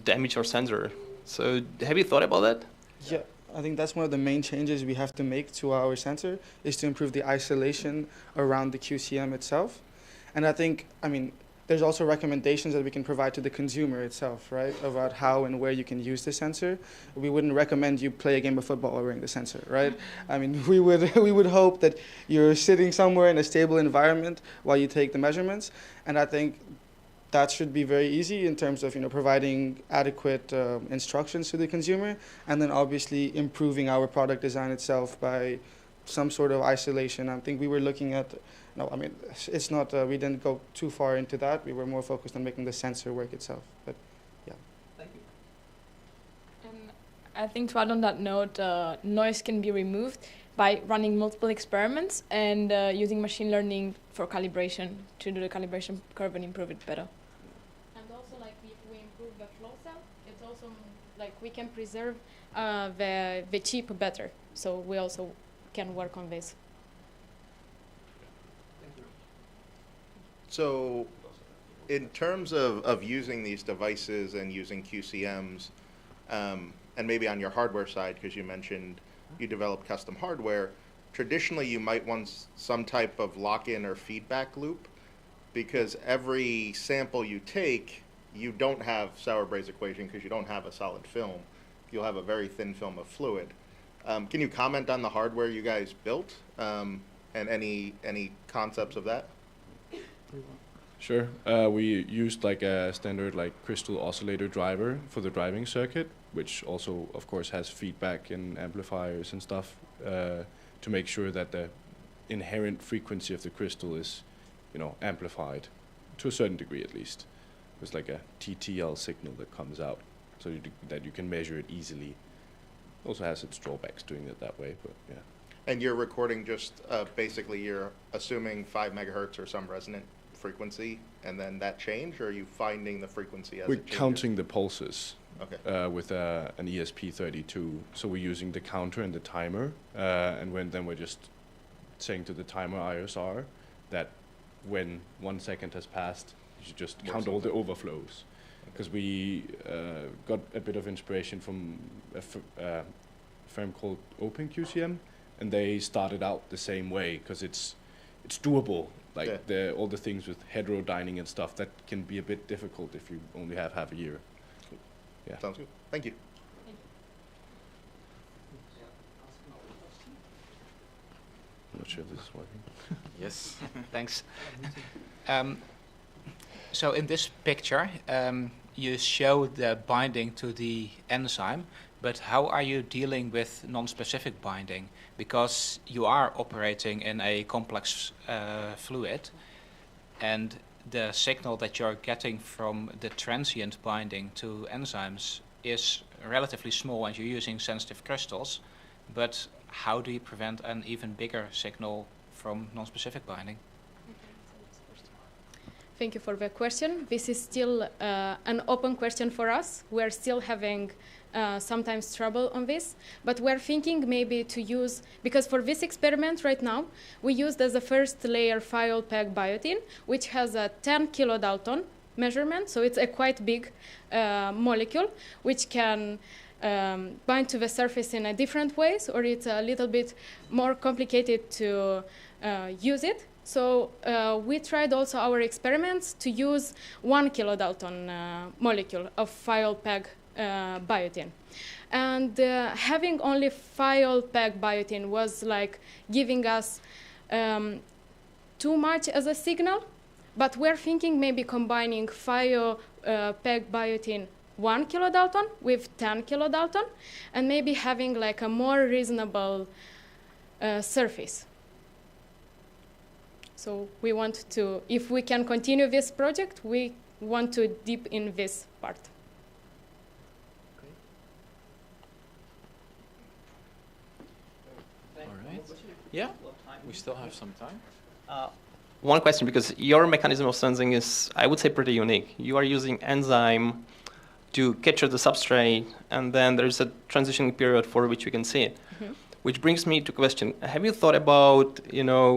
damage your sensor. So have you thought about that? Yeah, I think that's one of the main changes we have to make to our sensor, is to improve the isolation around the QCM itself. And I think, there's also recommendations that we can provide to the consumer itself, right, about how and where you can use the sensor. We wouldn't recommend you play a game of football while wearing the sensor, right? We would hope that you're sitting somewhere in a stable environment while you take the measurements. And I think that should be very easy in terms of providing adequate instructions to the consumer, and then obviously improving our product design itself by some sort of isolation. I think we were looking at, it's not, we didn't go too far into that. We were more focused on making the sensor work itself. But yeah. Thank you. And I think to add on that note, noise can be removed by running multiple experiments and using machine learning for calibration to do the calibration curve and improve it better. And also, if we improve the flow cell, it's also we can preserve the chip better. So we also can work on this. So in terms of using these devices and using QCMs, and maybe on your hardware side, because you mentioned you develop custom hardware, traditionally you might want some type of lock-in or feedback loop, because every sample you take, you don't have Sauerbrey's equation because you don't have a solid film. You'll have a very thin film of fluid. Can you comment on the hardware you guys built and any concepts of that? Sure. We used a standard crystal oscillator driver for the driving circuit, which also, of course, has feedback and amplifiers and stuff to make sure that the inherent frequency of the crystal is, amplified to a certain degree at least. It's like a TTL signal that comes out, so that you can measure it easily. Also has its drawbacks doing it that way, but yeah. And you're recording just basically you're assuming 5 megahertz or some resonant frequency, and then that change, or are you finding the frequency as we're it changes? counting the pulses with an ESP32. So we're using the counter and the timer, and then we're just saying to the timer ISR that when 1 second has passed, you should just count all the overflows. Because we got a bit of inspiration from a firm called OpenQCM, and they started out the same way because it's doable. All the things with heterodyning and stuff that can be a bit difficult if you only have half a year. Yeah. Sounds good. Thank you. I'm not sure if this is working. Yes. Thanks. So in this picture, you show the binding to the enzyme, but how are you dealing with non-specific binding? Because you are operating in a complex fluid, and the signal that you're getting from the transient binding to enzymes is relatively small, and you're using sensitive crystals. But how do you prevent an even bigger signal from non-specific binding? Thank you for the question. This is still an open question for us. We're still having sometimes trouble on this, but we're thinking maybe to use, because for this experiment right now, we used as a first layer thiol PEG biotin, which has a 10 kilodalton measurement, so it's a quite big molecule, which can bind to the surface in a different ways, or it's a little bit more complicated to use it. So we tried also our experiments to use 1 kilodalton molecule of thiol PEG biotin. And having only thiol PEG biotin was like giving us too much as a signal, but we're thinking maybe combining PEG biotin 1 kilodalton with 10 kilodalton, and maybe having like a more reasonable surface. So we want to, if we can continue this project, we want to deep in this part. All right. Yeah, we still have some time. One question, because your mechanism of sensing is, I would say, pretty unique. You are using enzyme to capture the substrate, and then there's a transitioning period for which we can see it. Mm-hmm. Which brings me to a question. Have you thought about,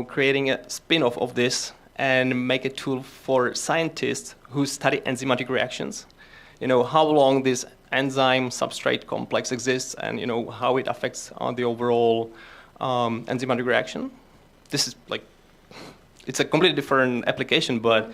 creating a spin-off of this and make a tool for scientists who study enzymatic reactions? How long this enzyme substrate complex exists and, how it affects the overall enzymatic reaction? This is it's a completely different application, but...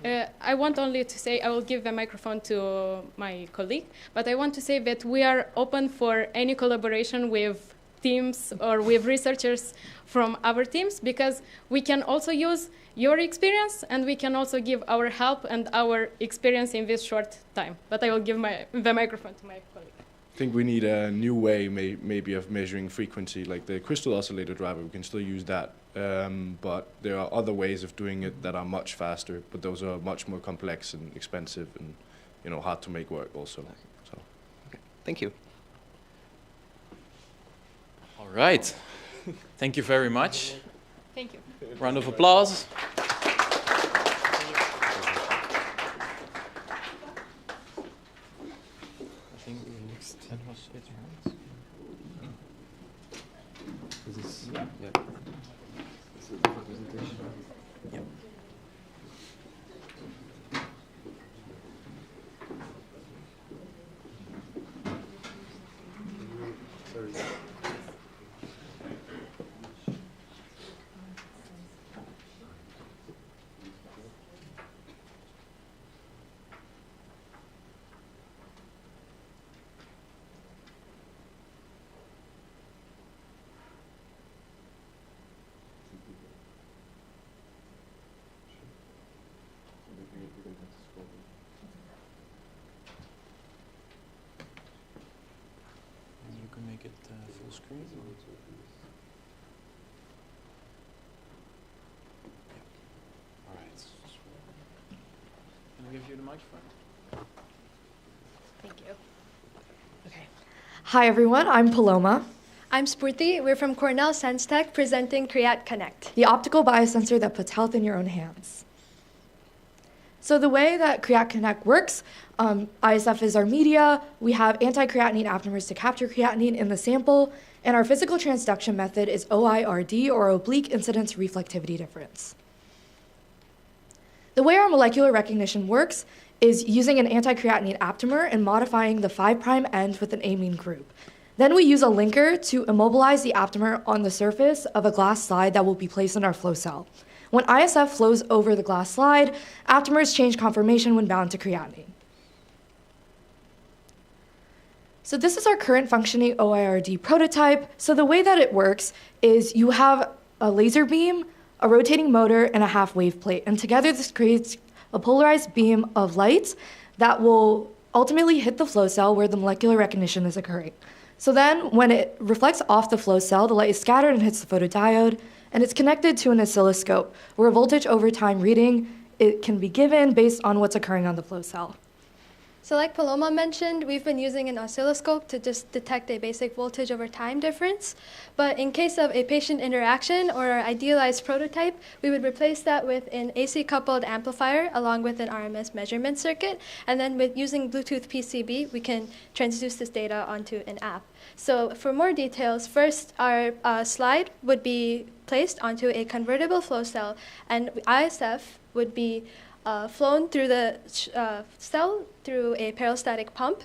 I want only to say, I will give the microphone to my colleague, but I want to say that we are open for any collaboration with teams or with researchers from our teams, because we can also use your experience and we can also give our help and our experience in this short time. But I will give the microphone to my colleague. I think we need a new way maybe of measuring frequency, like the crystal oscillator driver. We can still use that, but there are other ways of doing it that are much faster, but those are much more complex and expensive and hard to make work also. So, okay. Thank you. All right. Thank you very much. Thank you. Round of applause. That was it, right? This is, yeah. This is the presentation. Yep. Sorry. You can make it full screen. All right. Can I give you the microphone? Thank you. Okay. Hi, everyone. I'm Paloma. I'm Spurti. We're from Cornell SensTech presenting Create Connect, the optical biosensor that puts health in your own hands. So the way that Create Connect works, ISF is our media. We have anti-creatinine aptamers to capture creatinine in the sample, and our physical transduction method is OIRD, or oblique incidence reflectivity difference. The way our molecular recognition works is using an anti-creatinine aptamer and modifying the 5' end with an amine group. Then we use a linker to immobilize the aptamer on the surface of a glass slide that will be placed in our flow cell. When ISF flows over the glass slide, aptamers change conformation when bound to creatinine. So this is our current functioning OIRD prototype. So the way that it works is you have a laser beam, a rotating motor, and a half wave plate. And together this creates a polarized beam of light that will ultimately hit the flow cell where the molecular recognition is occurring. So then when it reflects off the flow cell, the light is scattered and hits the photodiode, and it's connected to an oscilloscope where a voltage over time reading it can be given based on what's occurring on the flow cell. So like Paloma mentioned, we've been using an oscilloscope to just detect a basic voltage over time difference. But in case of a patient interaction or our idealized prototype, we would replace that with an AC-coupled amplifier along with an RMS measurement circuit. And then with using Bluetooth PCB, we can transduce this data onto an app. So for more details, first our slide would be placed onto a convertible flow cell, and ISF would be flown through the cell through a peristaltic pump.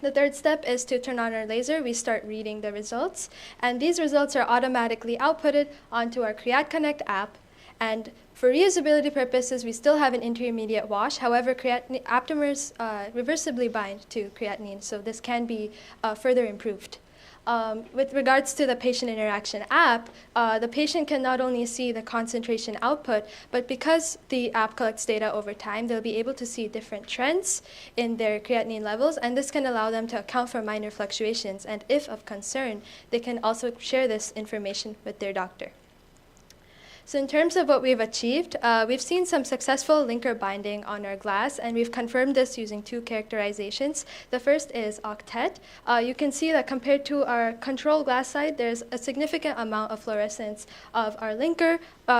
The third step is to turn on our laser. We start reading the results, and these results are automatically outputted onto our Create Connect app. And for reusability purposes, we still have an intermediate wash. However, aptamers reversibly bind to creatinine, so this can be further improved. With regards to the patient interaction app, the patient can not only see the concentration output, but because the app collects data over time, they'll be able to see different trends in their creatinine levels, and this can allow them to account for minor fluctuations. And if of concern, they can also share this information with their doctor. So in terms of what we've achieved, we've seen some successful linker binding on our glass, and we've confirmed this using 2 characterizations. The first is octet. You can see that compared to our control glass side, there's a significant amount of fluorescence of our linker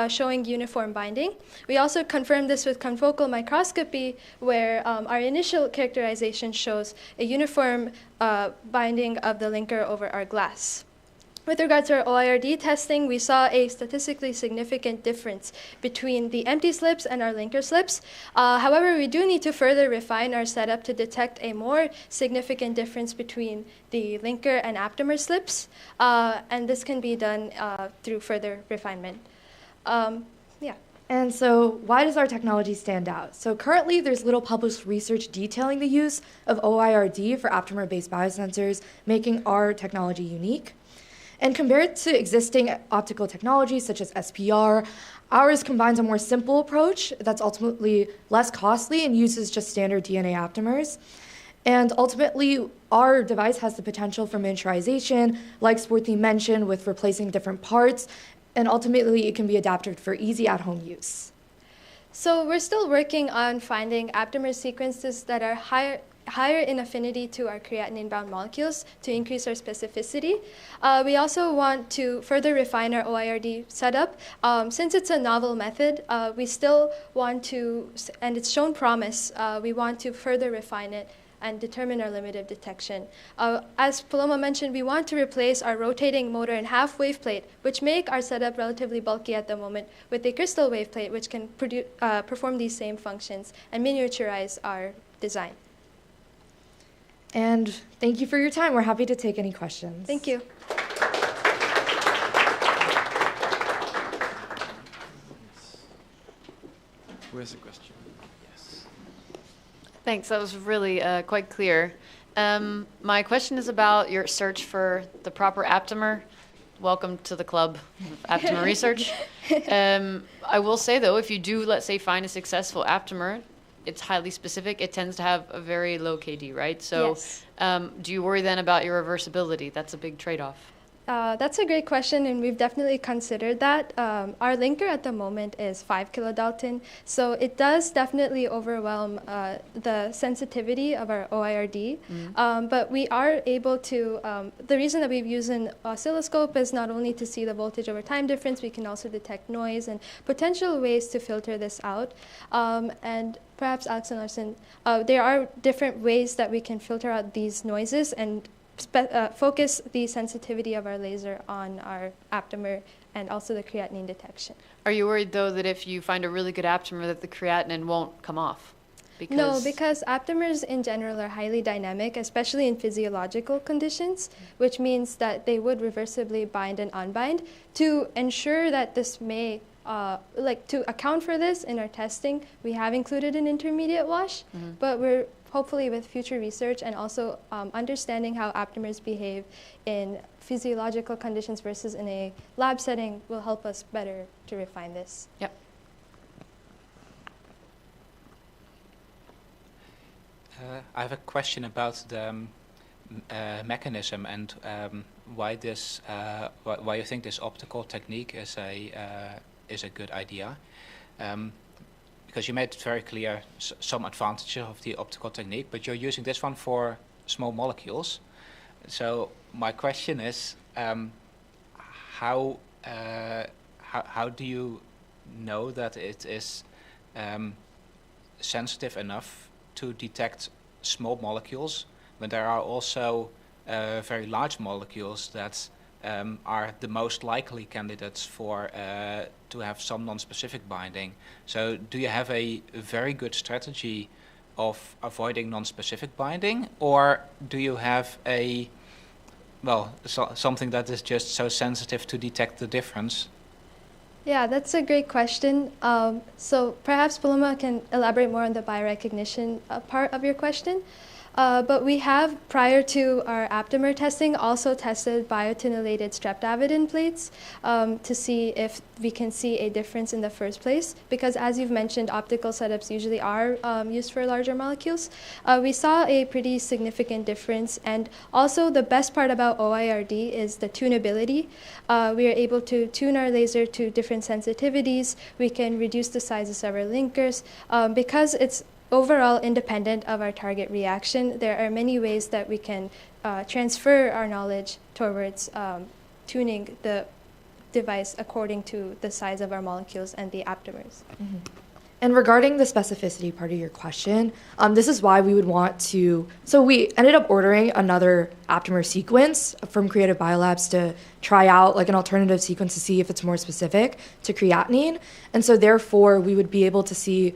showing uniform binding. We also confirmed this with confocal microscopy, where our initial characterization shows a uniform binding of the linker over our glass. With regards to our OIRD testing, we saw a statistically significant difference between the empty slips and our linker slips. However, we do need to further refine our setup to detect a more significant difference between the linker and aptamer slips, and this can be done through further refinement. And so why does our technology stand out? So currently there's little published research detailing the use of OIRD for aptamer-based biosensors, making our technology unique. And compared to existing optical technologies such as SPR, ours combines a more simple approach that's ultimately less costly and uses just standard DNA aptamers. And ultimately, our device has the potential for miniaturization, like Sporty mentioned, with replacing different parts, and ultimately it can be adapted for easy at-home use. So we're still working on finding aptamer sequences that are higher in affinity to our creatinine-bound molecules to increase our specificity. We also want to further refine our OIRD setup. Since it's a novel method, we still want to, and it's shown promise, we want to further refine it and determine our limit of detection. As Paloma mentioned, we want to replace our rotating motor and half wave plate, which make our setup relatively bulky at the moment, with a crystal wave plate, which can perform these same functions and miniaturize our design. And thank you for your time. We're happy to take any questions. Thank you. Where's the question? Yes. Thanks. That was really quite clear. My question is about your search for the proper aptamer. Welcome to the club of aptamer research. I will say, though, if you do, let's say, find a successful aptamer, it's highly specific. It tends to have a very low KD, right? So Yes. Do you worry then about your reversibility? That's a big trade-off. That's a great question, and we've definitely considered that. Our linker at the moment is 5 kilodalton, so it does definitely overwhelm the sensitivity of our OIRD. But we are able to, the reason that we've used an oscilloscope is not only to see the voltage over time difference, we can also detect noise and potential ways to filter this out. And perhaps Alex and Larson, there are different ways that we can filter out these noises and focus the sensitivity of our laser on our aptamer and also the creatinine detection. Are you worried, though, that if you find a really good aptamer that the creatinine won't come off? No, because aptamers in general are highly dynamic, especially in physiological conditions, which means that they would reversibly bind and unbind. To ensure that this may, to account for this in our testing, we have included an intermediate wash, but we're hopefully with future research and also understanding how aptamers behave in physiological conditions versus in a lab setting will help us better to refine this. Yep. I have a question about the mechanism and why this, why you think this optical technique is a good idea. Because you made it very clear some advantages of the optical technique, but you're using this one for small molecules. So my question is, how do you know that it is sensitive enough to detect small molecules when there are also very large molecules that are the most likely candidates for to have some non-specific binding? So do you have a very good strategy of avoiding non-specific binding, or do you have a, something that is just so sensitive to detect the difference? Yeah, that's a great question. So perhaps Paloma can elaborate more on the biorecognition part of your question. But we have, prior to our aptamer testing, also tested biotinylated streptavidin plates to see if we can see a difference in the first place. Because as you've mentioned, optical setups usually are used for larger molecules. We saw a pretty significant difference. And also the best part about OIRD is the tunability. We are able to tune our laser to different sensitivities. We can reduce the sizes of our linkers. Because it's overall independent of our target reaction, there are many ways that we can transfer our knowledge towards tuning the device according to the size of our molecules and the aptamers. Mm-hmm. And regarding the specificity part of your question, this is why we would want to, so we ended up ordering another aptamer sequence from Creative Biolabs to try out like an alternative sequence to see if it's more specific to creatinine. And so therefore we would be able to see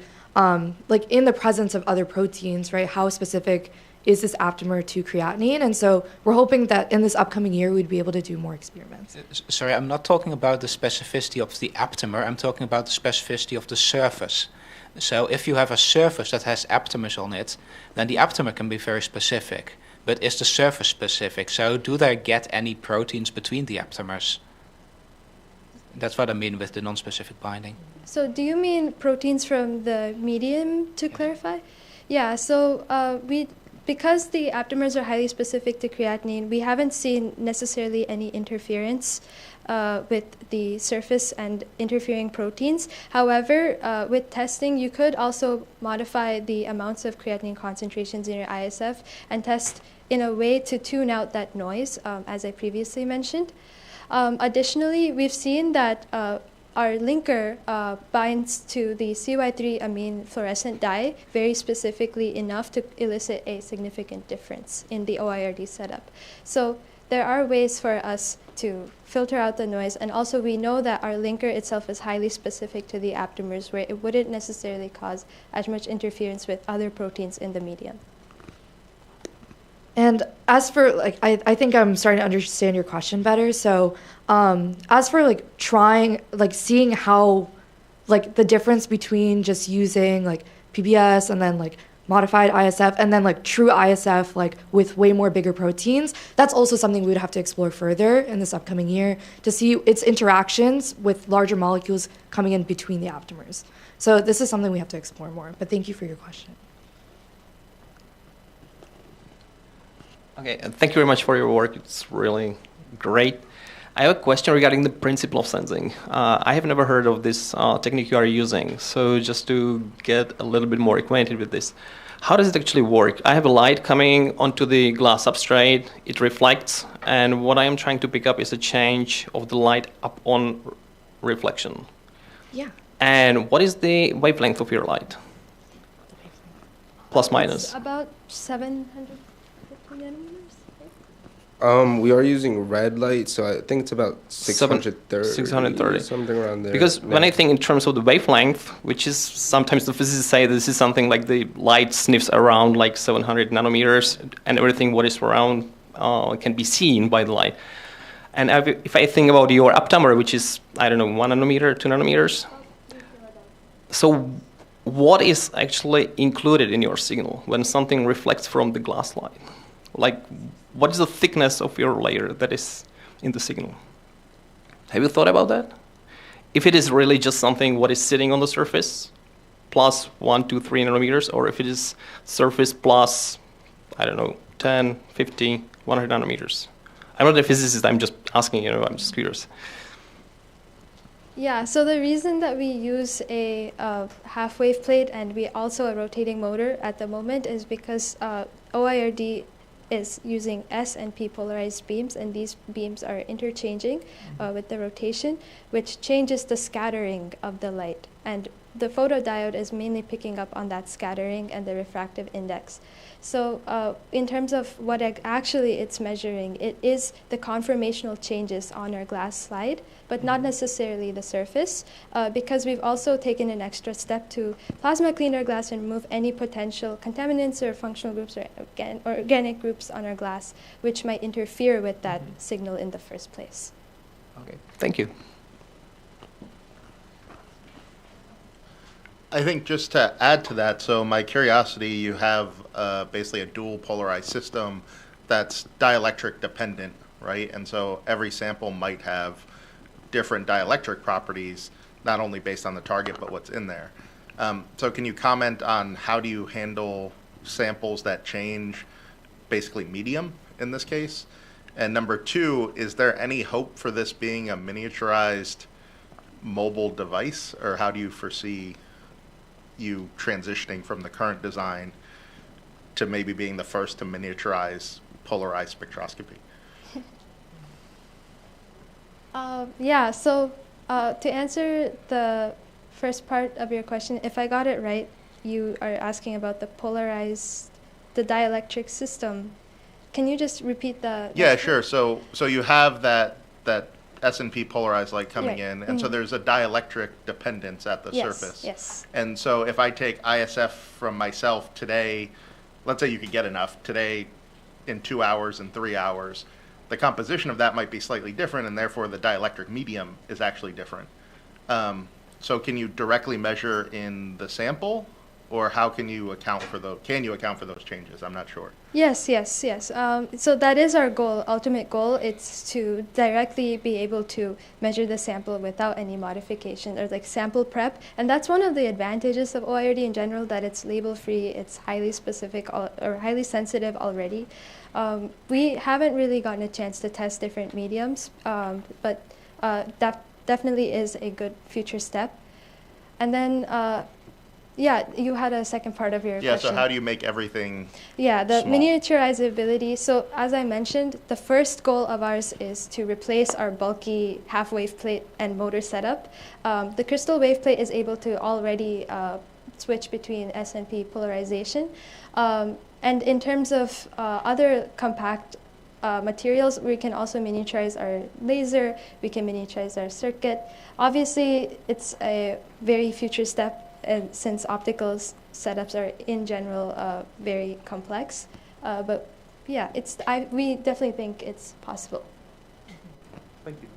like in the presence of other proteins, right, how specific is this aptamer to creatinine? And so we're hoping that in this upcoming year, we'd be able to do more experiments. Sorry, I'm not talking about the specificity of the aptamer, I'm talking about the specificity of the surface. So if you have a surface that has aptamers on it, then the aptamer can be very specific. But is the surface specific? So do they get any proteins between the aptamers? That's what I mean with the non-specific binding. So do you mean proteins from the medium, to clarify? Yeah, so because the aptamers are highly specific to creatinine, we haven't seen necessarily any interference with the surface and interfering proteins. However, with testing, you could also modify the amounts of creatinine concentrations in your ISF and test in a way to tune out that noise, as I previously mentioned. Additionally, we've seen that our linker binds to the CY3 amine fluorescent dye very specifically enough to elicit a significant difference in the OIRD setup. So there are ways for us to filter out the noise, and also we know that our linker itself is highly specific to the aptamers, where it wouldn't necessarily cause as much interference with other proteins in the medium. And as for, like, I think I'm starting to understand your question better. So as for, like, trying, like, seeing how, like, the difference between just using, like, PBS and then, like, modified ISF and then, like, true ISF, like, with way more bigger proteins, that's also something we would have to explore further in this upcoming year to see its interactions with larger molecules coming in between the aptamers. So this is something we have to explore more. But thank you for your question. Okay, thank you very much for your work. It's really great. I have a question regarding the principle of sensing. I have never heard of this technique you are using, so just to get a little bit more acquainted with this. How does it actually work? I have a light coming onto the glass substrate, it reflects, and what I am trying to pick up is a change of the light upon reflection. Yeah. And what is the wavelength of your light? Plus minus. It's about 750 nanometers. We are using red light, so I think it's about 630. 630. Something around there. Because when I think in terms of the wavelength, which is sometimes the physicists say this is something like the light sniffs around like 700 nanometers, and everything what is around can be seen by the light. And if I think about your aptamer, which is, I don't know, 1 nanometer, 2 nanometers. So what is actually included in your signal when something reflects from the glass light? Like, what is the thickness of your layer that is in the signal? Have you thought about that? If it is really just something what is sitting on the surface, plus 1, 2, 3 nanometers, or if it is surface plus, I don't know, 10, 50, 100 nanometers. I'm not a physicist, I'm just asking, I'm just curious. Yeah, so the reason that we use a half-wave plate and we also a rotating motor at the moment is because OIRD is using S and P polarized beams, and these beams are interchanging with the rotation, which changes the scattering of the light. And the photodiode is mainly picking up on that scattering and the refractive index. So in terms of what actually it's measuring, it is the conformational changes on our glass slide, but not necessarily the surface, because we've also taken an extra step to plasma clean our glass and remove any potential contaminants or functional groups or organic groups on our glass, which might interfere with that signal in the first place. Okay, thank you. I think just to add to that, so my curiosity, you have basically a dual polarized system that's dielectric dependent, right? And so every sample might have different dielectric properties, not only based on the target, but what's in there. So can you comment on how do you handle samples that change basically medium in this case? And number two, is there any hope for this being a miniaturized mobile device, or how do you foresee you transitioning from the current design to maybe being the first to miniaturize polarized spectroscopy? Yeah, so to answer the first part of your question, if I got it right, you are asking about the dielectric system. Can you just repeat the? Yeah, sure. So you have that S&P polarized light coming Yeah. in, and so there's a dielectric dependence at the surface. Yes. And so if I take ISF from myself today, let's say you could get enough today in 2 hours and 3 hours, the composition of that might be slightly different, and therefore the dielectric medium is actually different. So can you directly measure in the sample, or how can you account for those? Can you account for those changes? I'm not sure. Yes. So that is our goal, ultimate goal. It's to directly be able to measure the sample without any modification or like sample prep. And that's one of the advantages of OIRD in general, that it's label-free, it's highly specific or highly sensitive already. We haven't really gotten a chance to test different mediums, but that definitely is a good future step. And then, yeah, you had a second part of your question. Yeah, so how do you make everything Yeah, the small? miniaturizability. So as I mentioned, the first goal of ours is to replace our bulky half-wave plate and motor setup. The crystal wave plate is able to already switch between S&P polarization. And in terms of other compact materials, we can also miniaturize our laser, we can miniaturize our circuit. Obviously, it's a very future step, and since optical setups are in general very complex. But yeah, we definitely think it's possible. Thank you.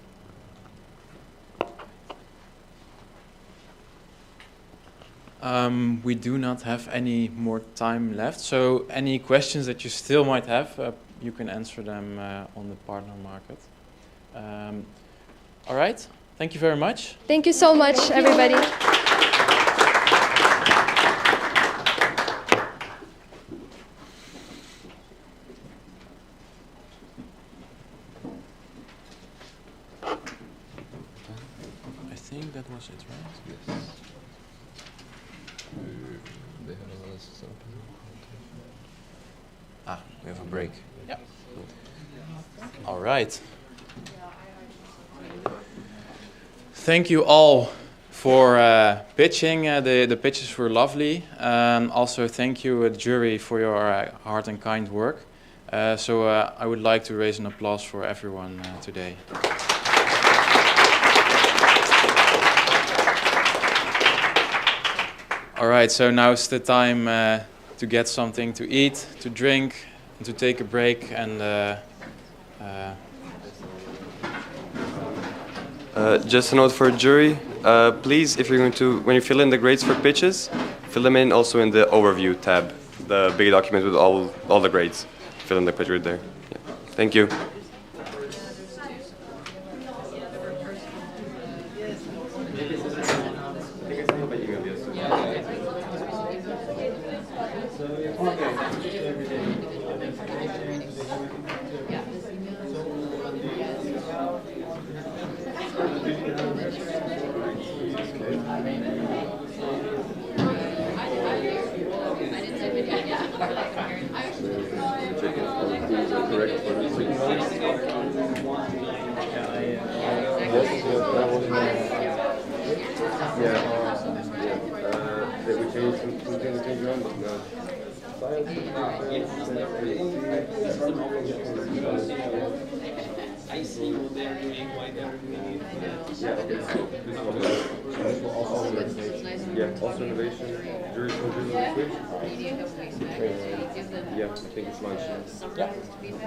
We do not have any more time left, so any questions that you still might have, you can answer them on the partner market. All right, thank you very much. Thank you so much, everybody. I think that was it, right? Yes. We have a break. Yeah. All right. Thank you all for pitching. The pitches were lovely. Also, thank you, jury, for your hard and kind work. So I would like to raise an applause for everyone today. All right, so now is the time to get something to eat, to drink, and to take a break. And just a note for jury, please, if you're going to, when you fill in the grades for pitches, fill them in also in the overview tab, the big document with all the grades. Fill in the pitch right there. Yeah. Thank you. I see what they're doing, why they're doing it. Yeah, okay. Yeah, also innovation. Jury switch. Yeah, I think it's lunch. Yeah.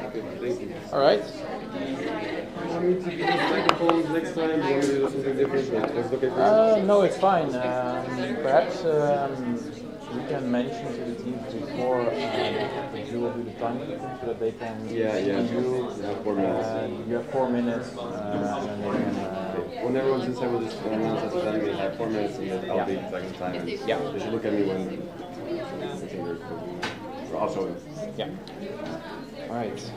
Okay, thank you. All right. You want me to use microphones next time? You want me to do something different? Or is it okay for you? No, it's fine. Perhaps we can mention to the teams before that you will do the timekeeping so that they can see you. You have 4 minutes. You have 4 minutes, and then they can. When everyone's inside, we'll just announce at the time we have 4 minutes and then I'll be second time. And they should look at me when it's in their or I'll show them. Yeah. All right.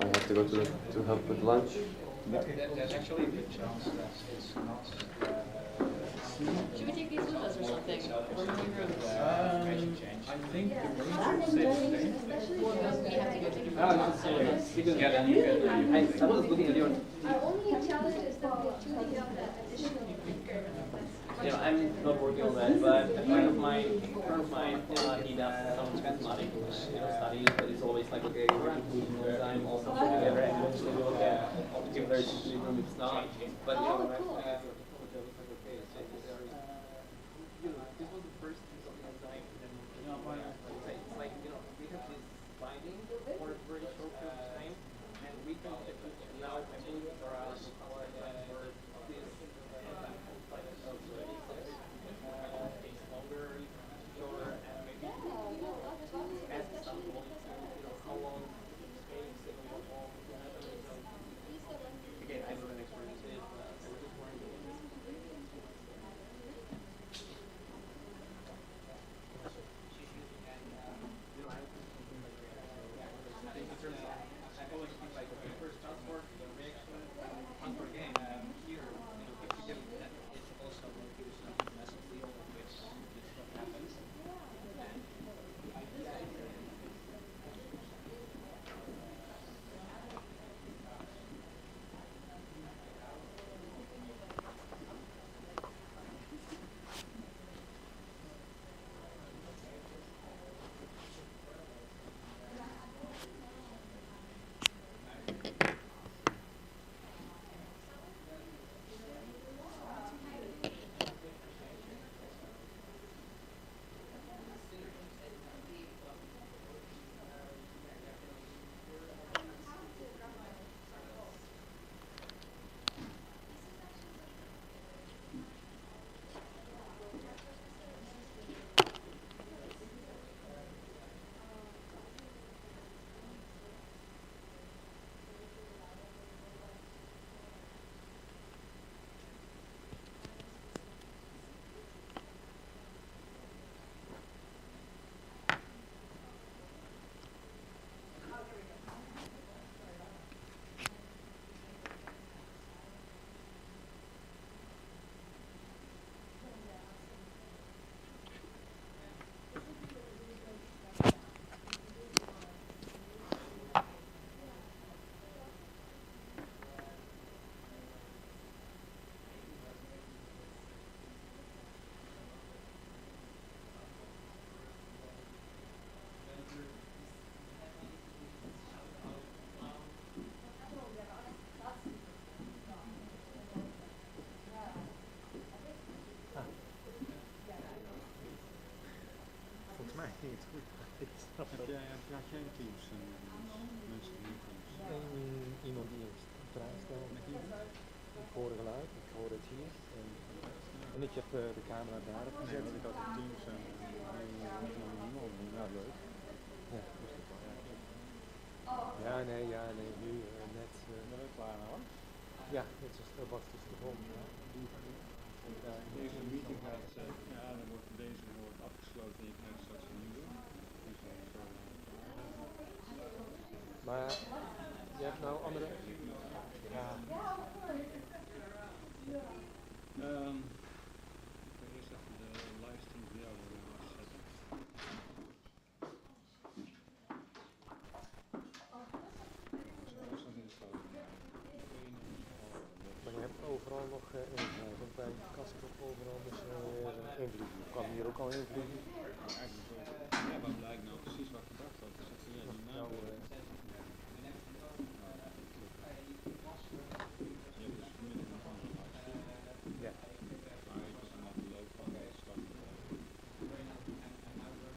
I have to go to help with lunch. There's actually a good chance that it's not. Should we take these with us or something? I think the range will stay the same. We have to go to the I was looking at yours. Our only challenge is that we have 2D additional. Yeah, I'm not working on that, but a friend of mine, he does some mathematics, studies, but it's always like, okay, we're including all the time, all stuff together, and eventually we look at if there's room, it's not. But you know, this was the first piece of design, and it's like, we have this binding for a very short period of time, and we can now I believe for us for this. Heb jij teams en mensen die teams? Iemand die een vraag stelt met iemand? Ik hoor geluid, ik hoor het hier. En ik heb de camera daar gezet. Ik had teams en niemand. Ja, leuk. Ja, ja, nee, nu net. Ben je klaar nou? Ja, dat was dus de grond. Ja. Deze meeting gaat, ja, dan wordt deze afgesloten en je krijgt straks een nieuwe. Maar je hebt nou andere. Ja. Eerst even de livestream voor jou zetten. Zo is dat in de sloot. want bij kast op overal dus invliegen. Kan hier ook al invliegen. Ja, maar blijkt nou precies wat ik gedacht had. Dus ik, ja, die naam